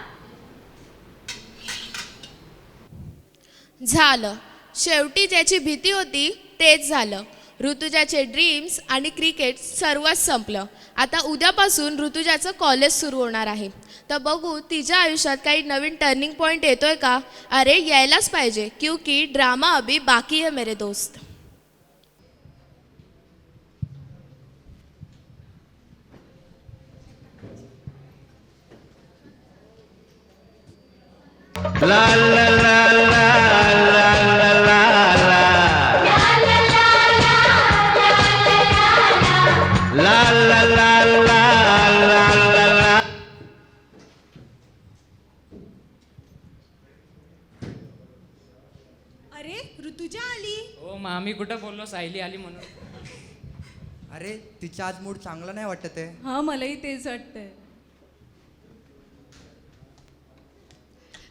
झालं, शेवटी ज्याची भीती होती तेच झालं. ऋतुजाचे ड्रीम्स आणि क्रिकेट सर्वच संपलं. आता उद्यापासून ऋतुजाचं कॉलेज सुरू होणार आहे. तर बघू तिच्या आयुष्यात काही नवीन टर्निंग पॉईंट येतोय का. अरे यायलाच पाहिजे, क्योंकि ड्रामा अभी बाकी है मेरे दोस्त.
La la la la la la la la. La la la la la la la.
अरे ऋतुजा आली.
हो मामी कुठं बोललो सायली आली म्हणून.
अरे तिचा आज मूड चांगला नाही वाटत आहे.
हाँ मलाही तेच वाटतंय.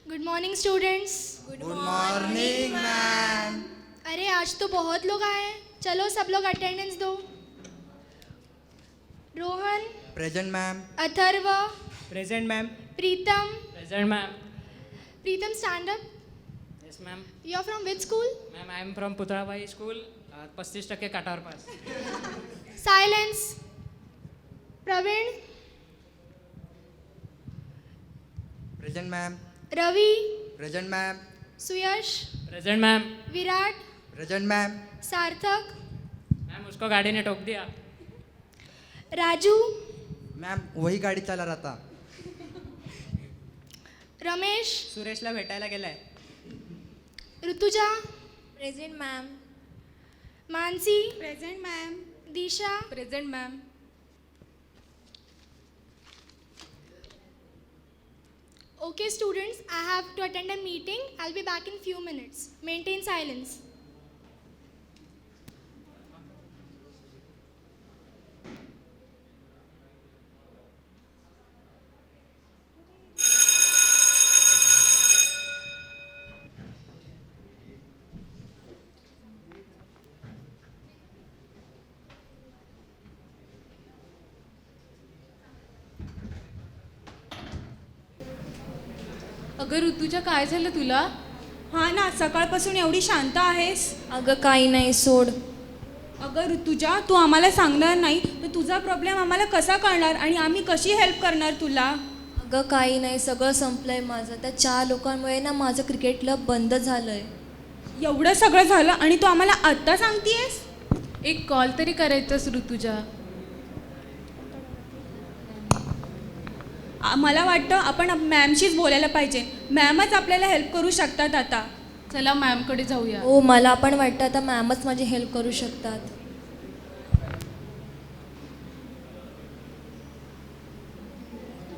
Good morning students.
Good morning ma'am.
अरे आज तो बहुत लोग आए हैं, चलो सब लोग अटेंडेंस दो. Rohan.
Present ma'am.
Atharva.
Present ma'am.
Pritam.
Present ma'am.
Pritam stand up.
Yes ma'am.
You are from which school?
Ma'am I am from Putalabai school. 35% काटावर pass.
Silence. Praveen.
Present ma'am.
Ravi.
Present ma'am.
Suyash.
Present ma'am.
Virat.
Present ma'am.
Sarthak.
Ma'am उसको गाड़ी ने ठोक दिया.
राजू.
मैम वही गाड़ी चला रहा था.
रमेश.
सुरेशला भेटायला गेलाय.
Rutuja.
Present ma'am.
Mansi.
Present ma'am.
Disha.
Present ma'am.
Okay students, I have to attend a meeting. I'll be back in few minutes. Maintain silence.
अगं ऋतुजा काय झालं तुला? हा ना सकाळपासून एवढी शांत आहेस.
अगं काही नाही सोड.
अगं ऋतुजा तू आम्हाला सांगणार नाही तर तुझा प्रॉब्लेम आम्हाला कसा कळणार आणि आम्ही कशी हेल्प करणार तुला?
अगं काही नाही, सगळं संपलंय माझं. त्या 4 लोकांमुळे ना माझं क्रिकेट क्लब बंद झालंय.
एवढं सगळं झालं आणि तू आम्हाला आत्ता सांगतेयस?
एक कॉल तरी करायचास ऋतुजा.
मला वाटतं आपण मॅमशीच बोलायला पाहिजे. मॅमच आपल्याला हेल्प करू शकतात आता.
चला मॅमकडे जाऊया.
हो मला पण वाटतं आता मॅमच माझी हेल्प करू शकतात.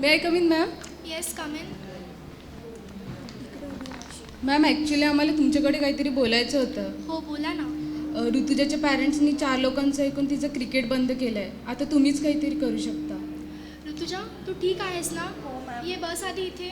May I come in ma'am?
Yes, come in.
Ma'am actually आम्हाला तुमच्याकडे काहीतरी बोलायचं होतं.
हो बोला ना.
ऋतुजाच्या पॅरेंट्सनी 4 लोकांचं ऐकून तिचं क्रिकेट बंद केलं आहे. आता तुम्हीच काहीतरी करू शकता.
ऋतुजा तू ठीक आहेस ना? ये बस आधी इथे.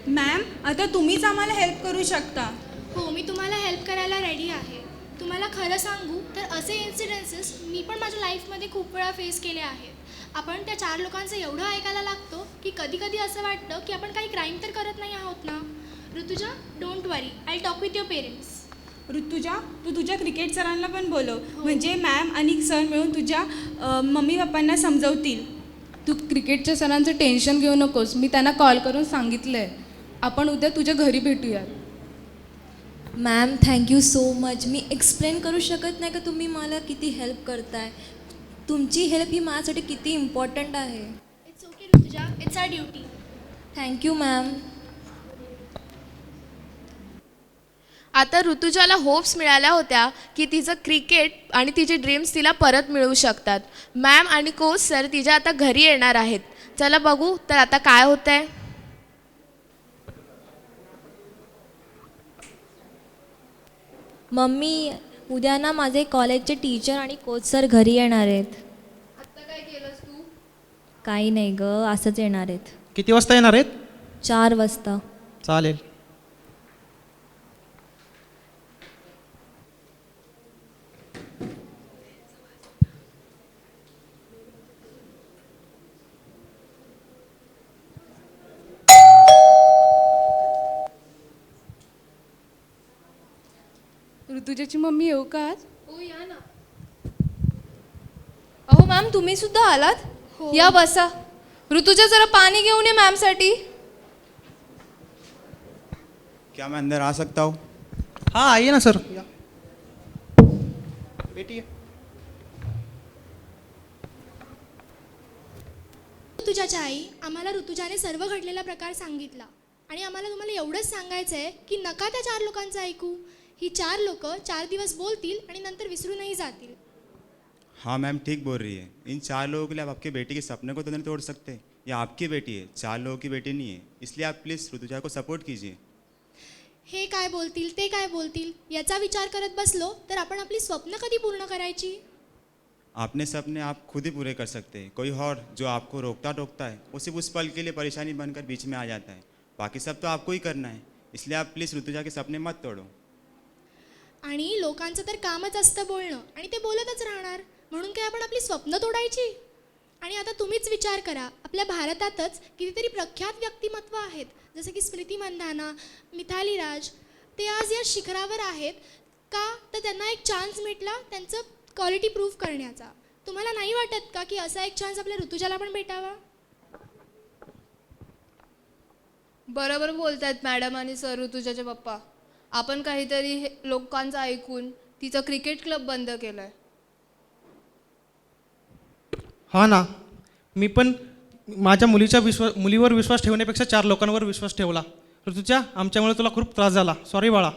मॅम आता तुम्हीच आम्हाला हेल्प करू शकता.
हो मी तुम्हाला हेल्प करायला रेडी आहे. तुम्हाला खरं सांगू तर असे इन्सिडेन्सेस मी पण माझ्या लाईफमध्ये खूप वेळा फेस केले आहेत. आपण त्या 4 लोकांचं एवढं ऐकायला लागतो की कधी कधी असं वाटतं की आपण काही क्राईम तर करत नाही आहोत ना. Rutuja don't worry, I talk with your parents.
Rutuja तू तुझ्या क्रिकेट सरांना पण बोलव. म्हणजे मॅम आणि सर मिळून तुझ्या मम्मी पप्पांना समजवतील.
तू क्रिकेटच्या सरांचं टेन्शन घेऊ नकोस. मी त्यांना कॉल करून सांगितलं आहे. आपण उद्या तुझ्या घरी भेटूयात.
Ma'am thank you so much. मी एक्सप्लेन करू शकत नाही का तुम्ही मला किती हेल्प करताय. तुमची हेल्प ही माझ्यासाठी किती इम्पॉर्टंट आहे.
It's okay Rutuja, it's our duty.
Thank you ma'am.
आता ऋतुजाला होप्स मिळाल्या होत्या की तिचं क्रिकेट आणि तिचे ड्रीम्स तिला परत मिळू शकतात. मॅम आणि कोच सर तिच्या आता घरी येणार आहेत. चला बघू तर आता काय होतं आहे.
मम्मी उद्या ना माझे कॉलेजचे टीचर आणि कोच सर घरी येणार आहेत.
आत्ता काय केलंस तू?
काही नाही ग, असंच येणार आहेत.
किती वाजता येणार आहेत?
4 वाजता.
चालेल.
ऋतुजाची मम्मी येऊ का आज?
हो या ना.
अहो मॅम तुम्ही सुद्धा आलात?
हो.
या बसा. ऋतुजा जरा पाणी घेऊन ये मॅमसाठी.
क्या मैं अंदर आ सकता हूँ?
हाँ आइए ना सर. बैठिए.
ऋतुजाच्या आई आम्हाला ऋतुजाने सर्व घडलेला प्रकार सांगितला आणि आम्हाला तुम्हाला एवढंच सांगायचं आहे की नका त्या 4 लोकांचं ऐकू. ही 4 लोक 4 दिवस बोलतील आणि नंतर विसरूनही जातील.
हाँ मैम ठीक बोल रही है. इन 4 लोगों के लिए आप आपकी बेटी के सपने को तो नहीं तोड़ सकते. ये आपकी बेटी है, 4 लोगों की बेटी नहीं है. इसलिए आप प्लीज़ ऋतुजा को सपोर्ट कीजिए.
हे काय बोलतील ते काय बोलतील याचा विचार करत बसलो तर आपण आपली स्वप्न कधी पूर्ण करायची.
अपने सपने आप खुद ही पूरे कर सकते हैं. कोई और जो आपको रोकता टोकता है वो सिर्फ उस पल के लिए परेशानी बनकर बीच में आ जाता है. बाकी सब तो आपको ही करना है. इसलिए आप प्लीज़ ऋतुजा के सपने मत तोड़ो.
आणि लोकांचं तर कामच असतं बोलणं आणि ते बोलतच राहणार. म्हणून काय आपण आपली स्वप्न तोडायची. आणि आता तुम्हीच विचार करा, आपल्या भारतातच कितीतरी प्रख्यात व्यक्तिमत्व आहेत जसं की स्मृती मंधाना, मिथाली राज. ते आज या शिखरावर आहेत का तर त्यांना एक चान्स भेटला त्यांचं क्वालिटी प्रूव्ह करण्याचा. तुम्हाला नाही वाटत का की असा एक चान्स आपल्या ऋतुजाला पण भेटावा.
बरोबर बोलतायत मॅडम आणि सर ऋतुजाचे पप्पा. आपण काहीतरी लोकांचं ऐकून तिचं क्रिकेट क्लब बंद केलं आहे.
हा ना. मी पण माझ्या मुलीवर विश्वास ठेवण्यापेक्षा 4 लोकांवर विश्वास ठेवला. ऋतुजा आमच्यामुळे तुला खूप त्रास झाला. सॉरी बाळा.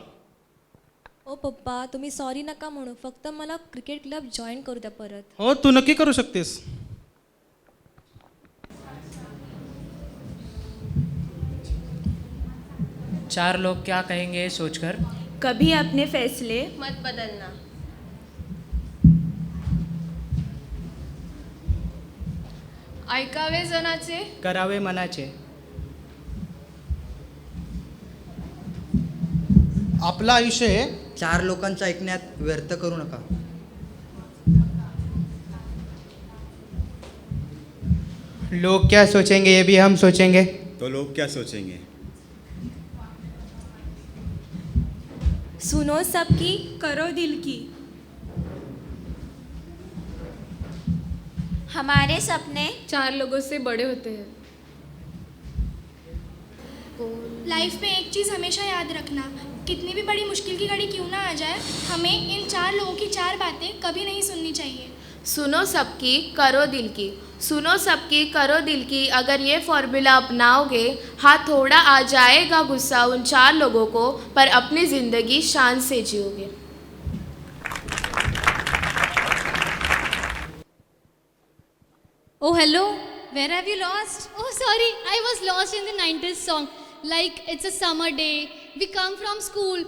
ओ पप्पा तुम्ही सॉरी नका म्हणू. फक्त मला क्रिकेट क्लब जॉईन करू द्या परत.
हो तू नक्की करू शकतेस.
चार लोग क्या कहेंगे सोचकर
कभी अपने फैसले
मत बदलना.
ऐकावे जनाचे
करावे मनाचे.
आपलं आयुष्य हे
4 लोकांचं ऐकण्यात व्यर्थ करू नका.
लोग क्या सोचेंगे ये भी हम सोचेंगे.
तो लोग क्या सोचेंगे.
सुनो सबकी
करो दिल की.
हमारे सपने
4 लोगों से बड़े होते हैं.
लाइफ में एक चीज़ हमेशा याद रखना कितनी भी बड़ी मुश्किल की घड़ी क्यों ना आ जाए, हमें इन 4 लोगों की 4 बातें कभी नहीं सुननी चाहिए।
सुनो सबकी, करो दिल की। सुनो सबकी, करो दिल की। अगर ये फॉर्मूला अपनाओगे, हाँ थोड़ा आ जाएगा गुस्सा उन 4 लोगों को, पर अपनी ज़िंदगी शान से जियोगे।
Oh, hello. Where have you lost?
Oh, sorry, I was lost in the 90s song. Like, it's a summer day, we come from school,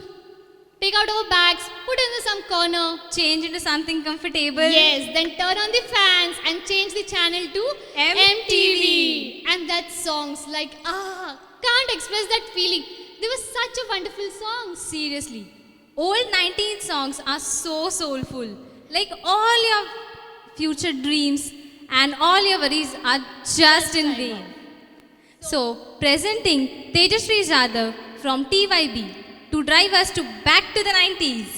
take out our bags, put in some corner.
Change into something comfortable.
Yes, then turn on the fans and change the channel to MTV. And that songs like, can't express that feeling. They were such a wonderful song.
Seriously. Old 90s songs are so soulful. Like all your future dreams and all your worries are just in vain. So, presenting Tejashree Jadhav from TYB to drive us back to the 90s.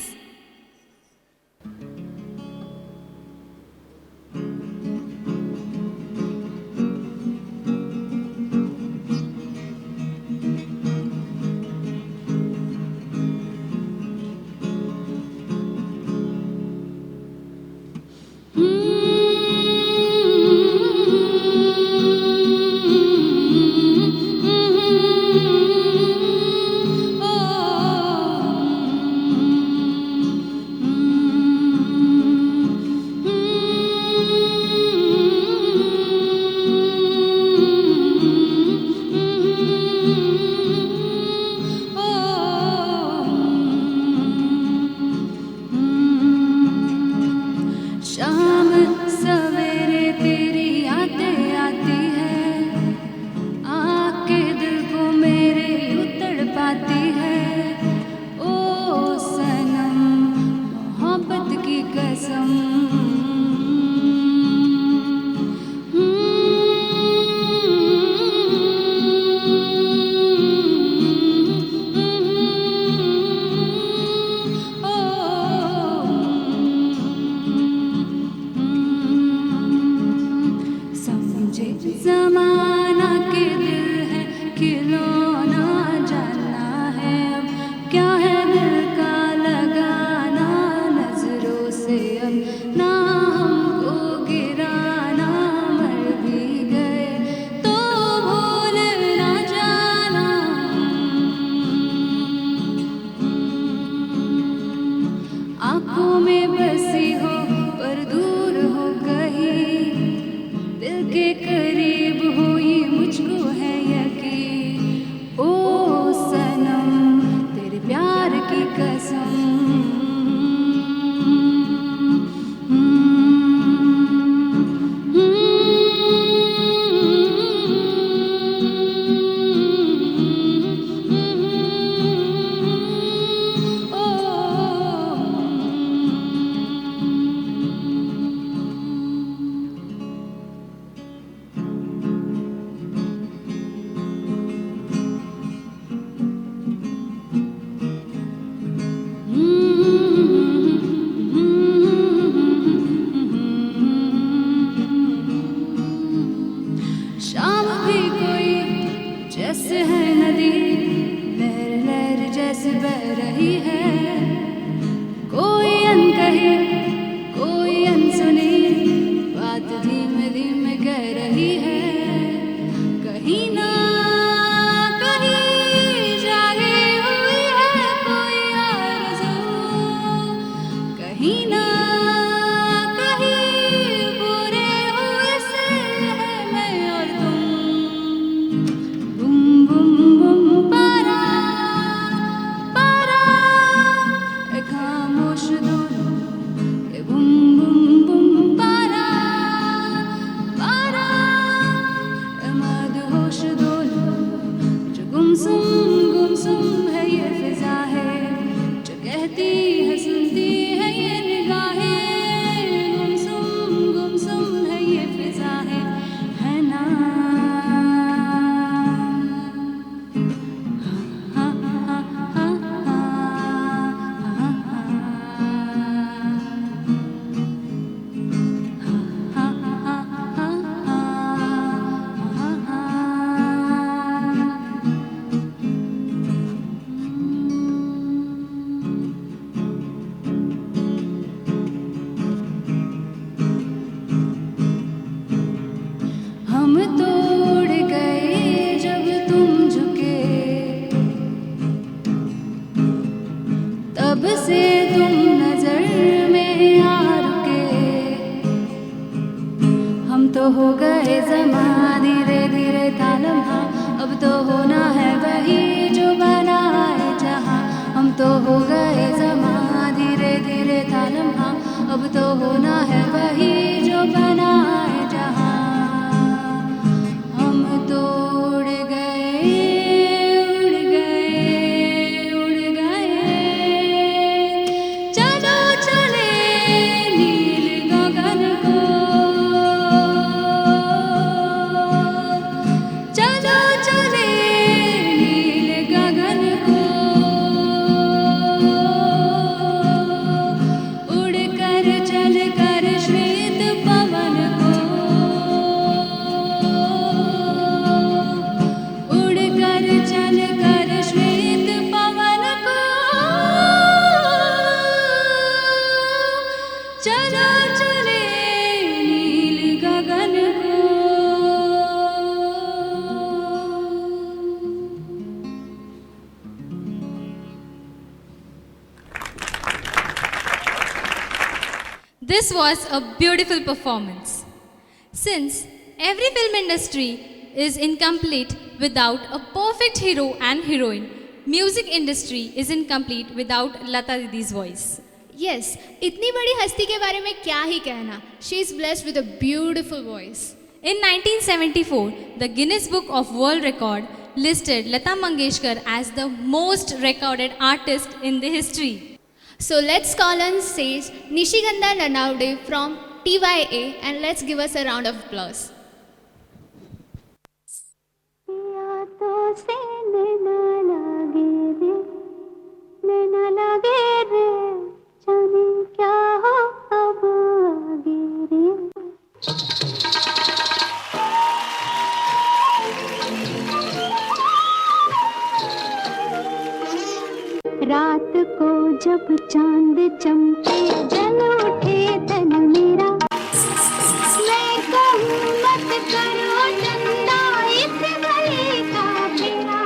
this was a beautiful performance. Since every film industry is incomplete without a perfect hero and heroine, music industry is incomplete without Lata Didi's voice.
Yes इतनी बड़ी हस्ती के बारे में क्या ही कहना. शी is blessed with a beautiful voice.
In 1974, the Guinness Book of World Record listed Lata Mangeshkar as the most recorded artist in the history.
So let's call on stage Nishigandha Nanavde from TYA and let's give us a round of applause.
रात को जब चांद चमके जल उठे तन मेरा, मैं कहूँ मत करो चंदा इस गली का फेरा,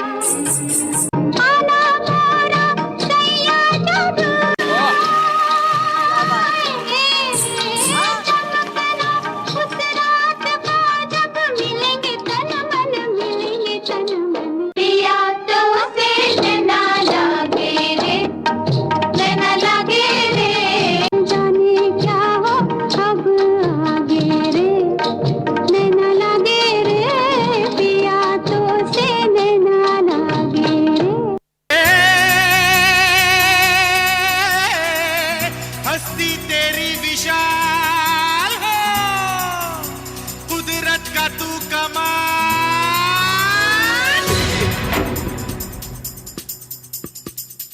आना मोरा सैया जब चमकना उस रात को जब मिलेंगे तन मन, मिलेंगे तन मन, पिया तो से ना लागे रे, ना लागे रे, जाने क्या हो अब आगे रे, ना लागे रे, पिया तो से ना लागे रे.
हस्ती तेरी विशाल हो, कुदरत का तू कमाल.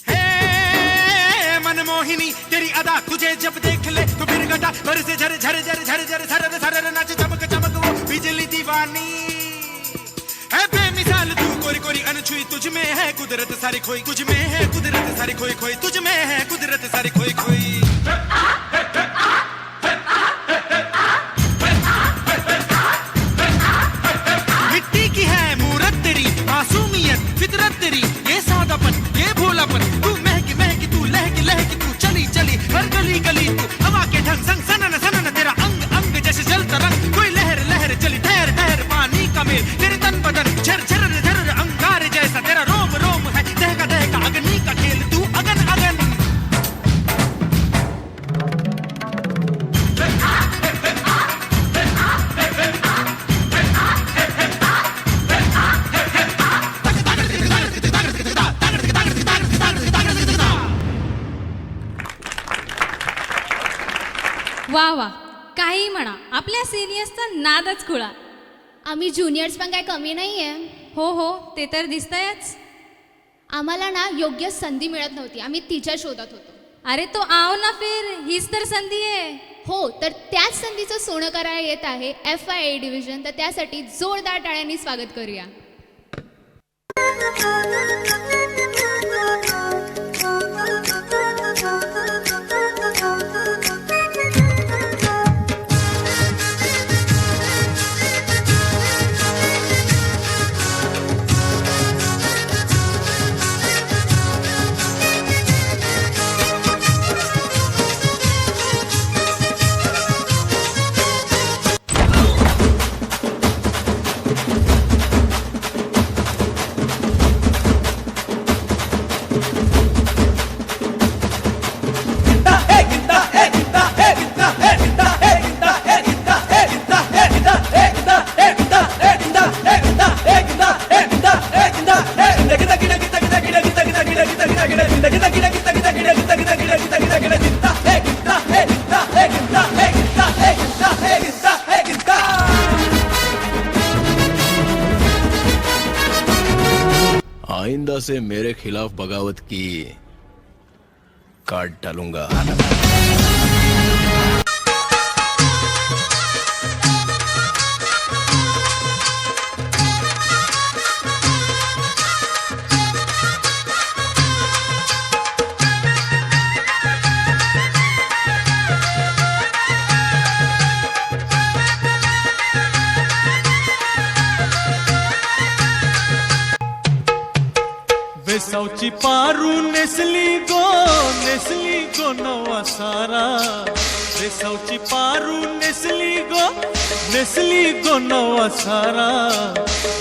हे मनमोहिनी तेरी अदा, तुझे जब देख ले तो फिर घटा बरसे झर झर झर झर झर झर झर नाच चमक चमक वो बिजली दीवानी. है बेमिसाल तू कोरी कोरी अनछुई, तुझ में है कुदरत सारी खोई, तुझ में है कुदरत सारी खोई खोई, तुझ में है कुदरत सारी खोई खोई. मिट्टी की है मूरत तेरी, मासूमियत फितरत तेरी, ये सादापन ये भोलापन, तू महकी महकी तू लहकी लहकी तू चली चली हर गली गली, तू हवा के ढंग संग सनन सनन, तेरा अंग अंग जैसे जलता रंग, कोई लहर लहर चली ठहर ठहर पानी का मेल, तेरे तन बदन झर झर झर अंगार जैसा, तेरा रोम रोम है दहका दहका अग्नि का खेल, तू अगन अगन.
वा वा, काही म्हणा, आपल्या सिनियर्सचा नादच खुळा.
आम्ही ज्युनियर्स पण काय कमी नाही आहे.
हो हो, ते तर दिसतंयच.
आम्हाला ना योग्य संधी मिळत नव्हती, आम्ही तिच्या शोधात होतो.
अरे तो आओ ना फिर, हीच तर संधी आहे.
हो, तर त्याच संधीचं सोनं करायला येत आहे FIA डिव्हिजन, तर त्यासाठी जोरदार टाळ्यांनी स्वागत करूया.
आइंदा से मेरे खिलाफ बगावत की काट डालूंगा.
बेसावची पारू नेसली गो नवा सारा बेसावची पारू नेसली गो नवा सारा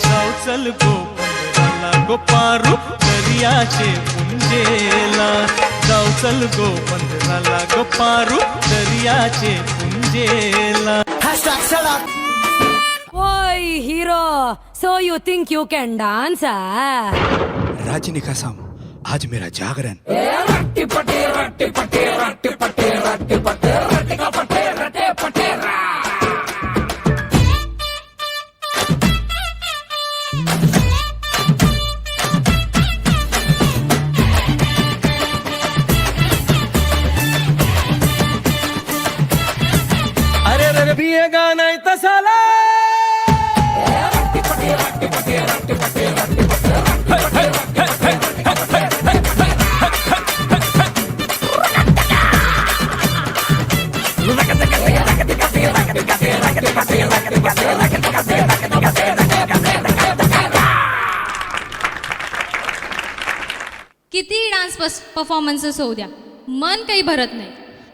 जाऊ चल गो पंधराला गो पारू दर्याचे पुंजेला जाऊ चल गो पंधराला गो Paru दर्याचे पुंजेला
Oi, hero! So you think you can dance, ah?
राजनी कसम आज मेरा जागरण
अरे बिये गाना तसाला
किती डान्स परफॉर्मन्सेस होऊ द्या मन काही भरत नाही.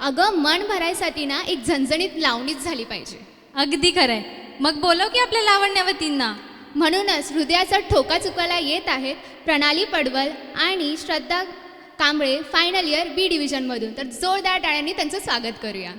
अगं मन भरायसाठी ना एक झणझणीत लावणीच झाली पाहिजे.
अगदी खरंय. मग बोलव की आपल्या लावण्यवतींना.
म्हणूनच हृदयाचा ठोका चुकायला येत आहेत प्रणाली पडवल आणि श्रद्धा कांबळे फायनल इयर बी डिव्हिजनमधून. तर जोरदार टाळ्यांनी त्यांचं स्वागत करूया.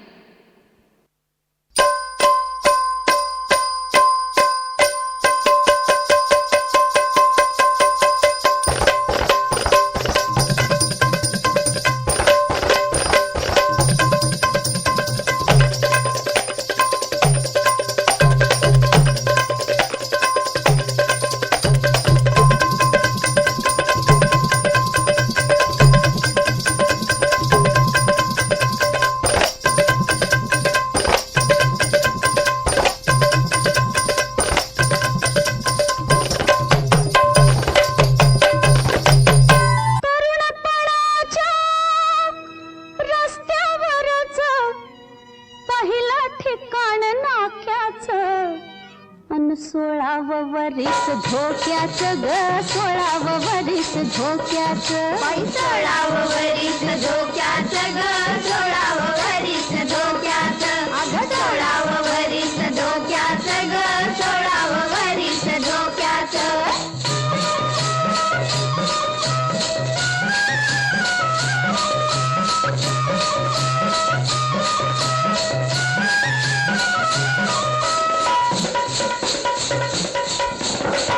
झोक्याचं ग 16 वरीस झोक्याचं 16 वरीस झोक्याचं ग 16 वरीस झोक्याचं अगं 16 वरीस झोक्याचं ग 16 वरीस झोक्याचं.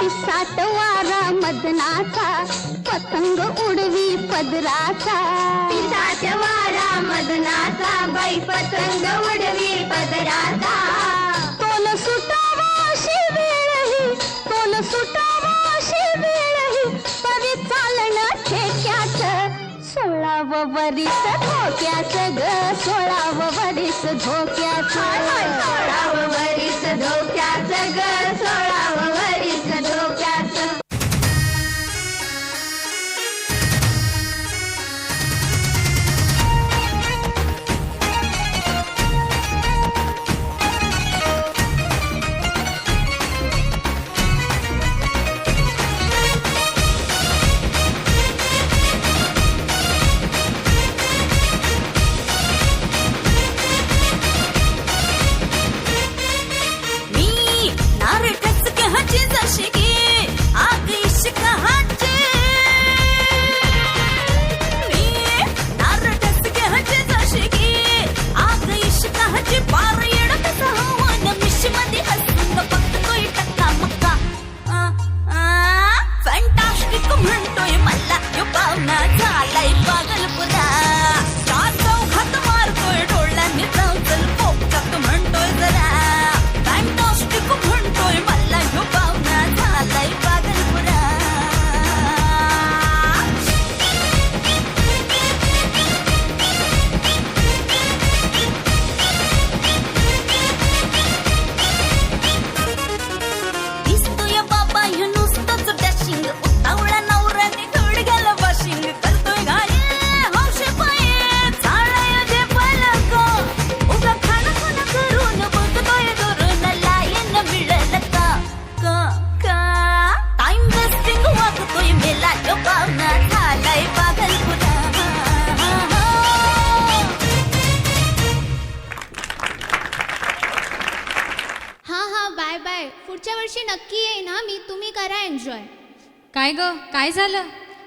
पिसाटवारा मदनाचा पतंग उडवी पदराचा पिसाटवारा मदनाचा बाई पतंग उडवी पदराचा. तोल सुटावाशी वेळही तोल सुटावाशी वेळही परी चालणं ठेक्याचं 16 वरीस धोक्याचं ग 16 वरीस धोक्याचं 16 वरीस धोक्याचं ग 16 वरीस धोक्याचं.
तुम्ही करा एन्जॉय.
काय ग काय झालं?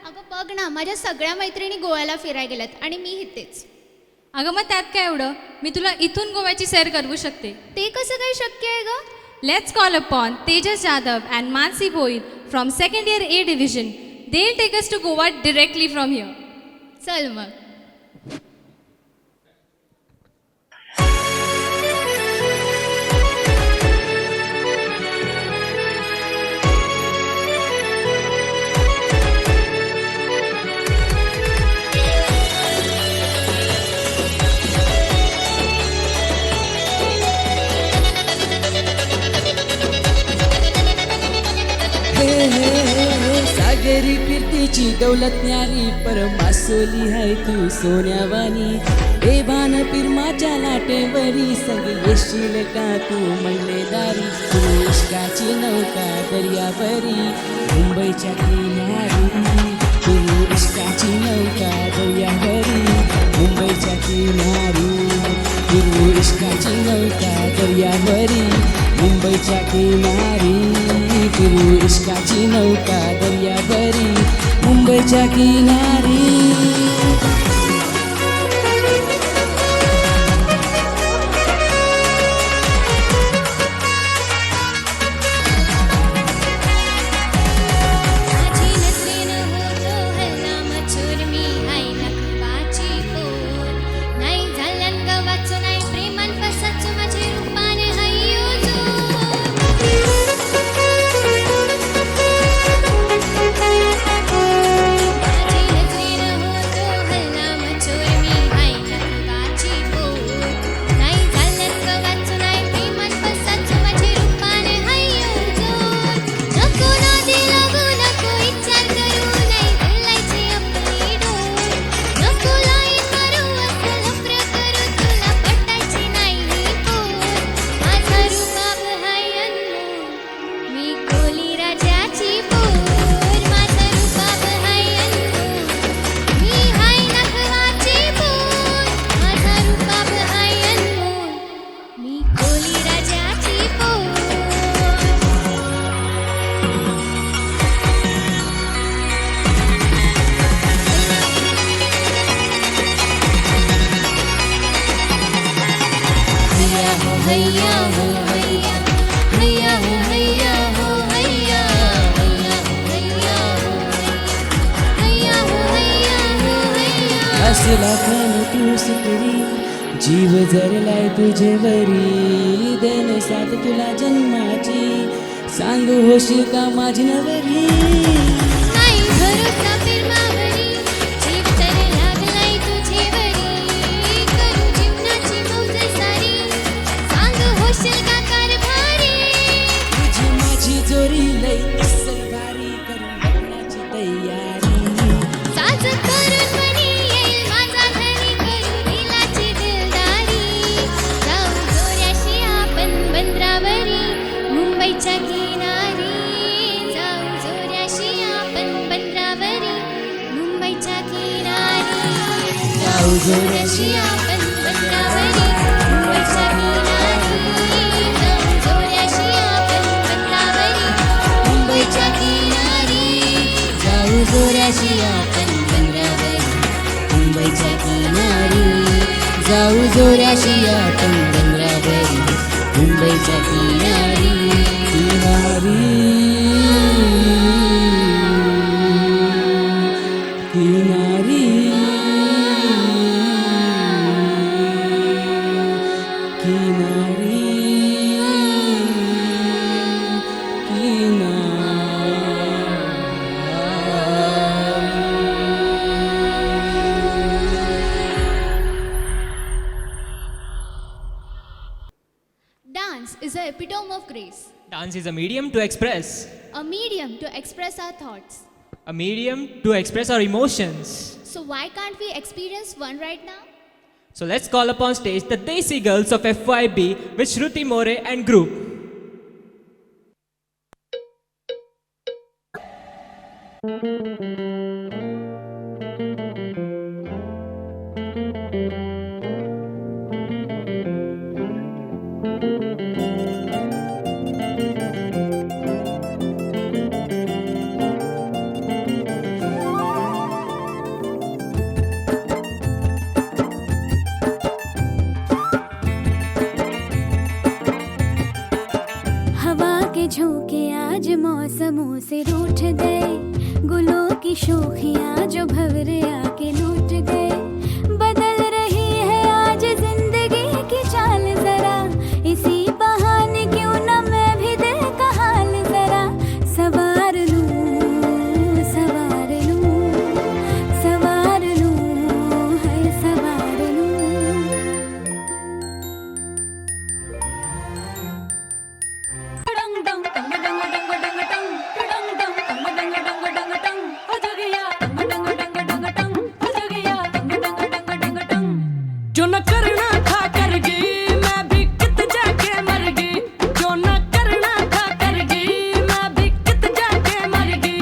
अगं बघ ना, माझ्या सगळ्या मैत्रिणी गोव्याला फिरायला गेल्यात आणि मी इथेच.
अगं मग त्यात काय एवढं, मी तुला इथून गोव्याची सैर करवू शकते.
ते कसं काही शक्य आहे ग?
Let's call upon Tejas Jadhav and Mansi Bhoir from second year A division. They will take us to Goa directly from here.
चल मग.
सागरी कीर्तीची दौलत न्यारी परमासोली हाय तू सोन्यावानी. बेभान पिरमाच्या लाटेवरी सगळी येशील का तू मंगलेदारी. तू इश्काची नौका दर्यावरी मुंबईच्या किनारी. तू इश्काची नौका दर्यावरी मुंबईच्या किनारी. तू इश्काची नौका दर्यावरी मुंबईच्या किनारी. फिरू इश्काची नौका दर्यावरी मुंबईच्या किनारी. असला खान तू सुकरी जीव जरलाय तुझेवरी. देन साथ तुला जन्माची सांग होशील का माझी नवरी.
नाही भरोसा फिरमावरी जीव तर लागलाय तुझेवरी. करू जीवनाची मौज सारी सांग होशील का कारभारी.
तुझी माझी जोरी लई असल भारी करून लग्नाची तयारी.
साज करून मनी येईल माझा घरी करू दिलाची दिलदारी. जाऊ जोऱ्याशी आपण बंदरावरी मुंबईच्या किनारी. जाऊ जोऱ्याशी आपण बंदरावरी मुंबईच्या किनारी. जाऊ जोऱ्याशी आपण बंदरावरी मुंबईच्या किनारी. जाऊ जोऱ्याशी आपण बंदरावरी मुंबईच्या किनारी.
जाऊ जोऱ्याशी आपण बंदरावरी मुंबईच्या किनारी. जाऊ जोऱ्याशी आपण बंदरावरी मुंबईच्या किनारी. किनारी किनारी किनारी
Dance is the epitome of grace,
Dance is a medium to express,
a medium to express our thoughts.
a medium to express our emotions.
So why can't we experience one right now?
So let's call upon stage the Desi Girls of FYB with Shruti More and group.
से रूठ गए, गुलों की शोखियां जो भंवरे आके लूट गए। बदल रही है आज जिंदगी की चाल जरा, इसी बहाने क्यों न मैं भी दिल का हाल जरा सवार लूं, सवार लूं, सवार लूं, है सवार लूं।
जो न करना था कर गई, मैं भी कित जाके मर गई। जो न करना था कर गई, मैं भी कित जाके मर गई।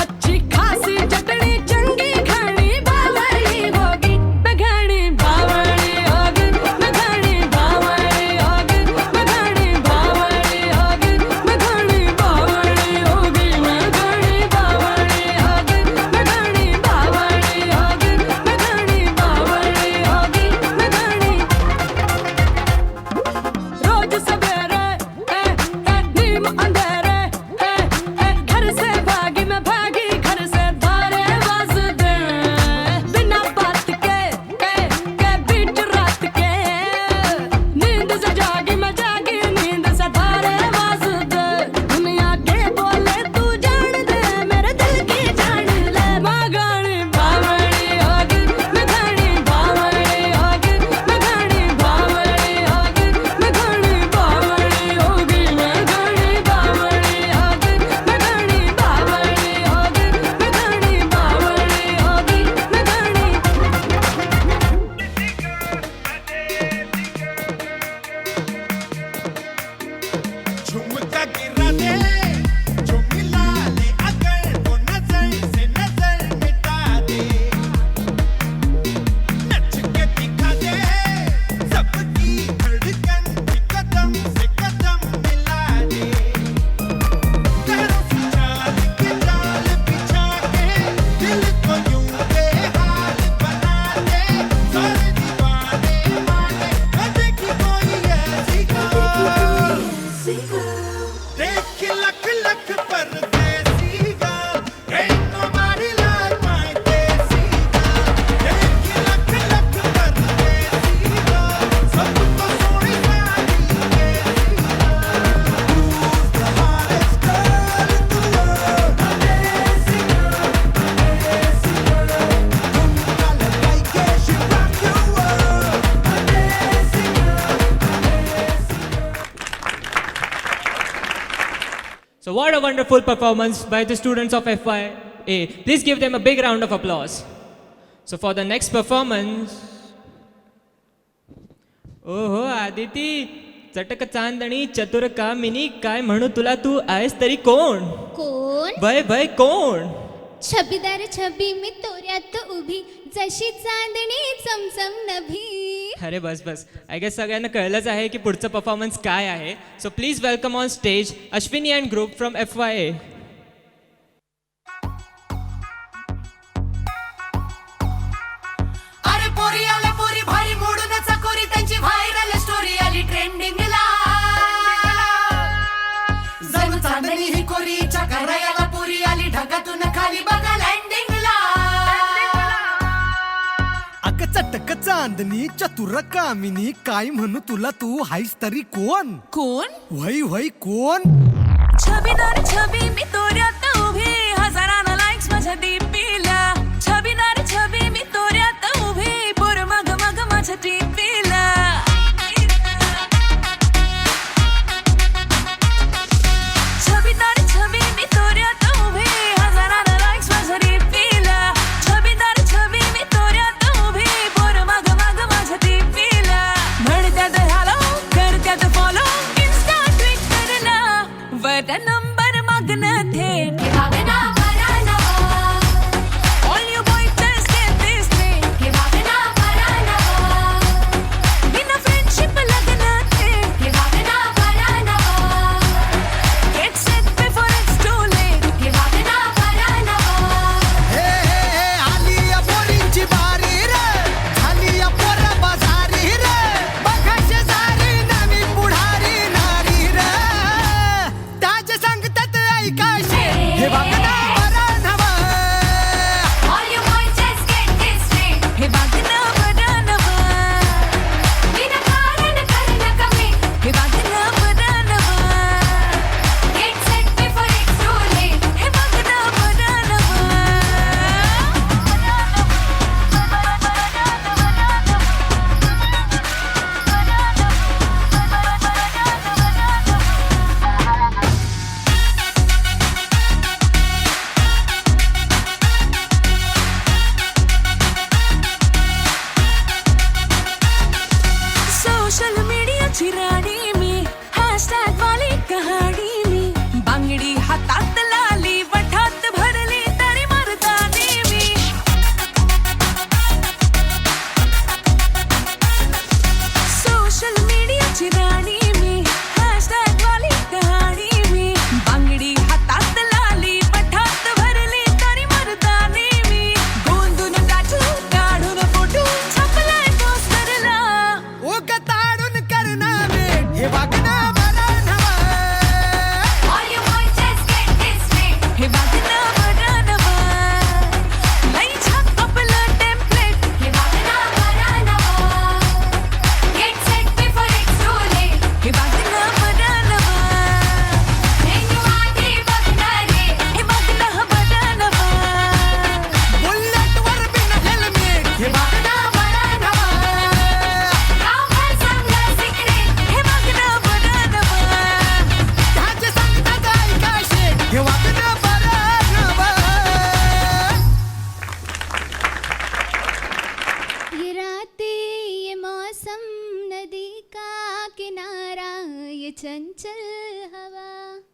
अच्छी खासी चटनी चंगी घनी बावड़ी होगी, मैं घनी बावड़ी होगी, मैं घनी बावड़ी होगी, मैं घनी बावड़ी होगी, मैं घनी बावड़ी होगी, मैं घनी बावड़ी होगी, मैं घनी बावड़ी होगी, मैं घनी बावड़ी होगी। रोज सवेरे नीम अंधेरे, घर से भागी मैं भागी घर से धारे वाजदे। बिना बात के बीच रात के, नींद से जागी मैं जागी नींद से धारे वाजदे। दुनिया के बोले तू जान दे, मेरे दिल की जान ले। मैं गानी बावड़ी होगी, मैं गानी बावड़ी होगी, मैं गानी बावड़ी होगी, मैं गानी बावड़ी होगी, मैं गानी बावड़ी होगी, मैं गानी बावड़ी होगी, मैं गानी बावड़ी होगी, मैं गानी।
झुमका गिरा दे, जो मिला ले अगर वो नजर से नजर मिटा दे। नच के दिखा दे, सबकी धड़कन भी कदम से कदम मिला दे। पैरों से चाल के जाल बिछा के, दिल को यूं बेहाल बना दे। सारे दीवाने माने, मैं देखी कोई ऐसी girl। देखी लख लख परदेसी girl, ain't nobody like my desi girl। देखी लख लख परदेसी girl, सबको सोनी सारी देसी girl। Who's the hottest girl in the world? Desi girl, desi girl। तुमका लगाई के she rock your world। Desi girl, desi girl।
So what a wonderful performance by the students of FYA. Please give them a big round of applause. So for the next performance, ओहो आदिती, चटक चांदणी चतुर कामिनी, काय म्हणू तुला तू आहेस तरी कोण?
कोण?
वय वय कोण?
छबीदार छबी मी तोऱ्यात उभी, जशी चांदणी चमचम नभी।
अरे बस बस, आय गेस सगळ्यांना कळलंच आहे की पुढचं परफॉर्मन्स काय आहे. So please welcome on stage Ashwini and group from FYA.
अरे पोरी आल्या पोरी भारी मोडून चकोरी, त्यांची व्हायरल स्टोरी आली ट्रेंडिंगला। जणू चांदणी ही कोरीच्या घरायाला पोरी आली ढगातून खाली बघा लँडिंगला।
अग चटक चांदणी चतुर कामिनी, काय म्हणू तुला तू हायस तरी कोण?
कोण?
वय वय कोण?
छबीदार छबी मी तोऱ्यात उभी, हजारांना लाईक्स माझ्या डीपीला. छबीदार छबी मी तोऱ्यात उभी, पोर मग मग माझ्या डीपीला. छबीदार छबी मी तोऱ्यात उभी, हजारांना लाईक्स माझ्या डीपीला. छबीदार छबी मी तोऱ्यात उभी, पोर मग मग माझ्या डीपीला. म्हणत्यात हॅलो, करत्यात फॉलो, इन्स्टा ट्विटरला. वर नंबर मागणं थेट All you boys just get this thing. बिना friendship लग्न थेट. Get set before it's too late.
हे आली या पोरींची बारी रे, झाली या पोरा बाजारी रे. बघा शेजारी नवी पुढारी नारी रे, ताज सांगतात ऐकाशे. हे
चंचल हवा.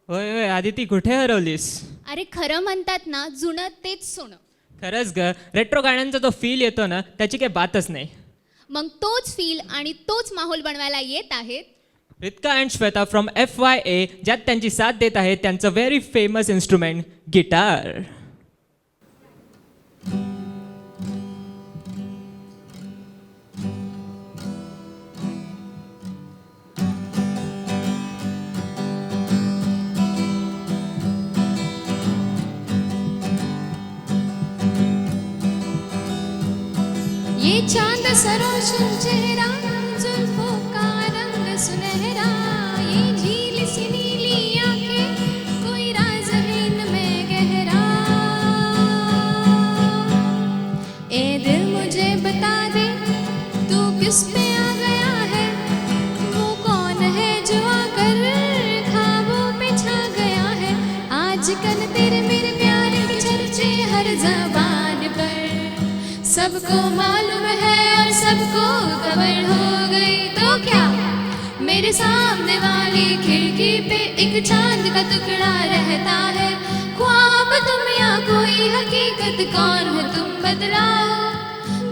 होय होय आदिती कुठे हरवलीस?
अरे खरं म्हणतात ना, जुनं तेच सोनं.
खरंच ग, रेट्रो गाण्यांचा जो फील येतो ना, त्याची काही बातच नाही.
मग तोच फील आणि तोच माहोल बनवायला येत आहेत
रित्का अँड श्वेता फ्रॉम FYA, ज्यात त्यांची साथ देत आहे त्यांचं व्हेरी फेमस इन्स्ट्रुमेंट गिटार.
ये चांद सरोशन चेहरा, जुल्फों का रंग सुनहरा, ये झील सी नीली आंखें, कोई राज है इनमें गहरा. ए दिल मुझे बता दे, तू किस पे आ गया है, वो कौन है जो आकर ख्वाबों पे छा गया है. आजकल तेरे मेरे प्यार के चर्चे हर ज़बान पर, सबको मालूम है और सबको खबर हो गई. तो क्या मेरे सामने वाली खिड़की पे एक चांद का टुकड़ा रहता है. ख्वाब तुम या कोई हकीकत, कौन हो तुम बतलाओ.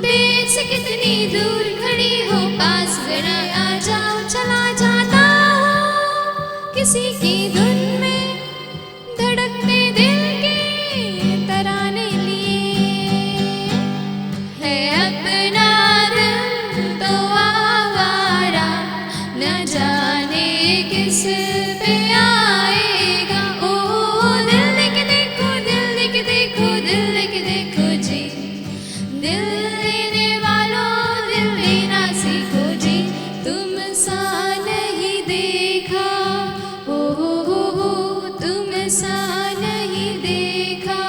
देर से कितनी दूर खड़ी हो, पास जरा आ जाओ. चला जाता हूँ किसी की धुन में, धड़कते दिल के तराने है अपना दिल तो आवारा, न जाने किस पे आएगा. ओ दिल देख देखो, दिल देख देखो, दिल देख देखो जी. दिल देने वालों दिल देना सीखो जी. तुम सा नहीं देखा, हो तुम सा नहीं देखा.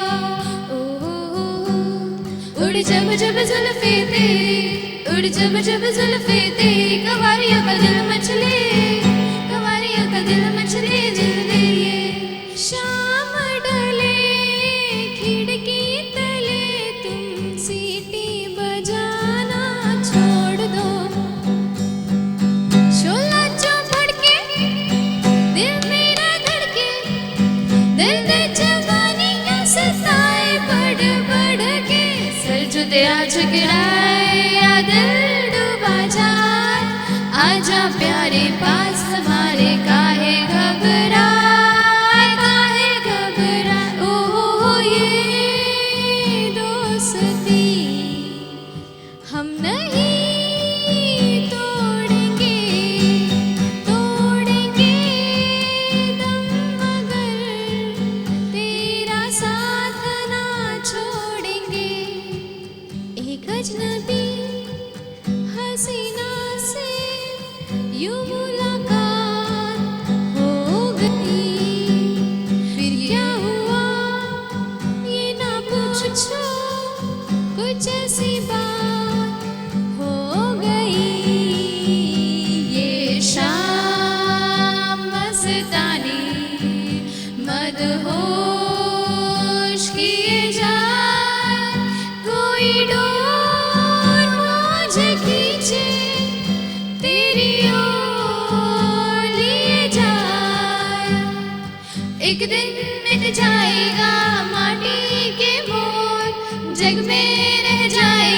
उड़ जब जब जुल्फे तेरी, उड़ जब जब जुल्फे तेरी, कवारियों का दिल मचले, कवारियों का दिल मचले दिल दे. ये शाम ढले खिड़की तले, तुम सीटी बजाना छोड़ दो. शोला जो भड़के, दिल मेरा धड़के, दर्द जवानी का सताए बढ़ बढ़ के. सर जो तेरा झुकराए या दिल डूबा जाए, आजा प्यारे पास हमारे, काहे घबराए, काहे घबराए. ओ ये दोस्ती हम नहीं तोड़ेंगे, तोड़ेंगे दम मगर तेरा साथ ना छोड़ेंगे. एक अजनबी हसीना से यूं मुलाकात हो गई, फिर क्या हुआ ये ना पूछो, कुछ ऐसी बात हो गई. ये शाम मस्तानी मदहोश किए जाए, कोई डोर मुझे खींचे, तेरी ओर लिए जाए. एक दिन मिट जाएगा माटी के मोर, जग में रह जाए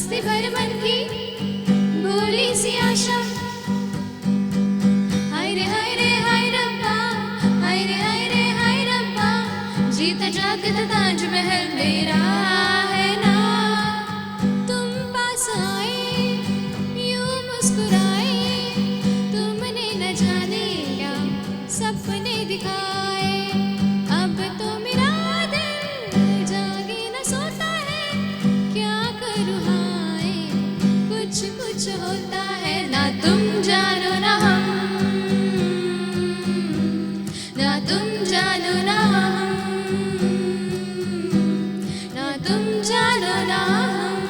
मस्ती भर मन की भोली सी आशा, हाय रे हाय रे हाय रब्बा, हाय रे हाय रे हाय रब्बा, जीता जागता ताजमहल मेरा है ना। तुम पास आए यूं मुस्कुराए, तुमने न जाने क्या सपने दिखाए। अब तो मेरा दिल जागे न सोता है, क्या करूँ हाय कुछ कुछ होता है। ना तुम जानो ना हम, ना तुम जानो ना हम, ना तुम जानो ना हम।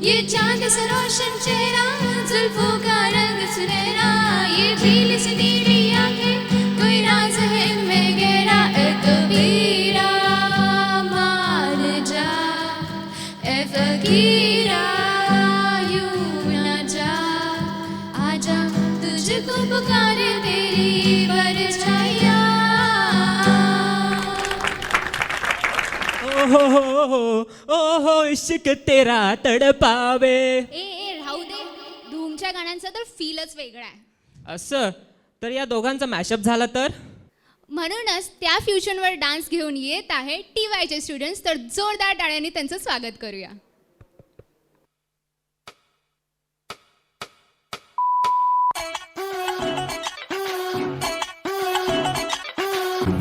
ये चांद सा रोशन चेहरा, जुल्फों का रंग सुनहरा, ये झील से नीली आंखें, कोई राज है इनमें गहरा। ए कबीरा मान जा, ए फकीरा यूं ना जा, आजा तुझको पुकारे तेरी परछाइयाँ।
ओहो इश्क तेरा तडपावे.
ए राहू दे, धूमच्या गाण्यांचा तर फीलच वेगळा आहे.
असं तर या दोघांचा मॅशअप झाला तर.
म्हणूनच त्या फ्युजनवर डान्स घेऊन येत आहे TYचे स्टुडंट्स. तर जोरदार टाळ्यांनी त्यांचं स्वागत करूया.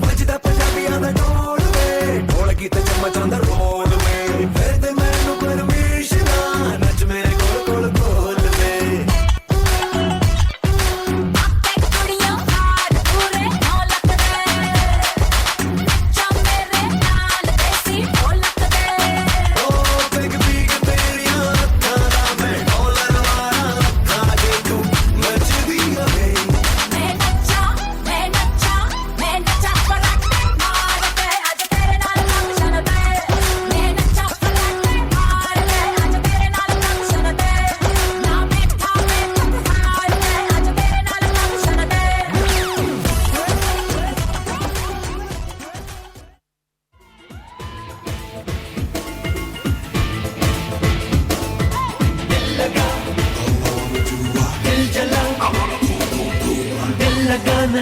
ਵੱਜਦਾ ਪੰਜਾਬੀਆਂ ਦਾ ਢੋਲ ਵੇ, ਢੋਲਕੀ ਤੇ ਚਮਚ ਆਉਂਦਾ ਰੋਲ ਵੇ, ਫਿਰ ਤੇ ਮੈਨੂੰ ਪਰਮਿਸ਼ਨ ਆ, ਨੱਚ ਮੇਰੇ ਕੋਲ ਕੋਲ ਕੋਲ ਵੇ।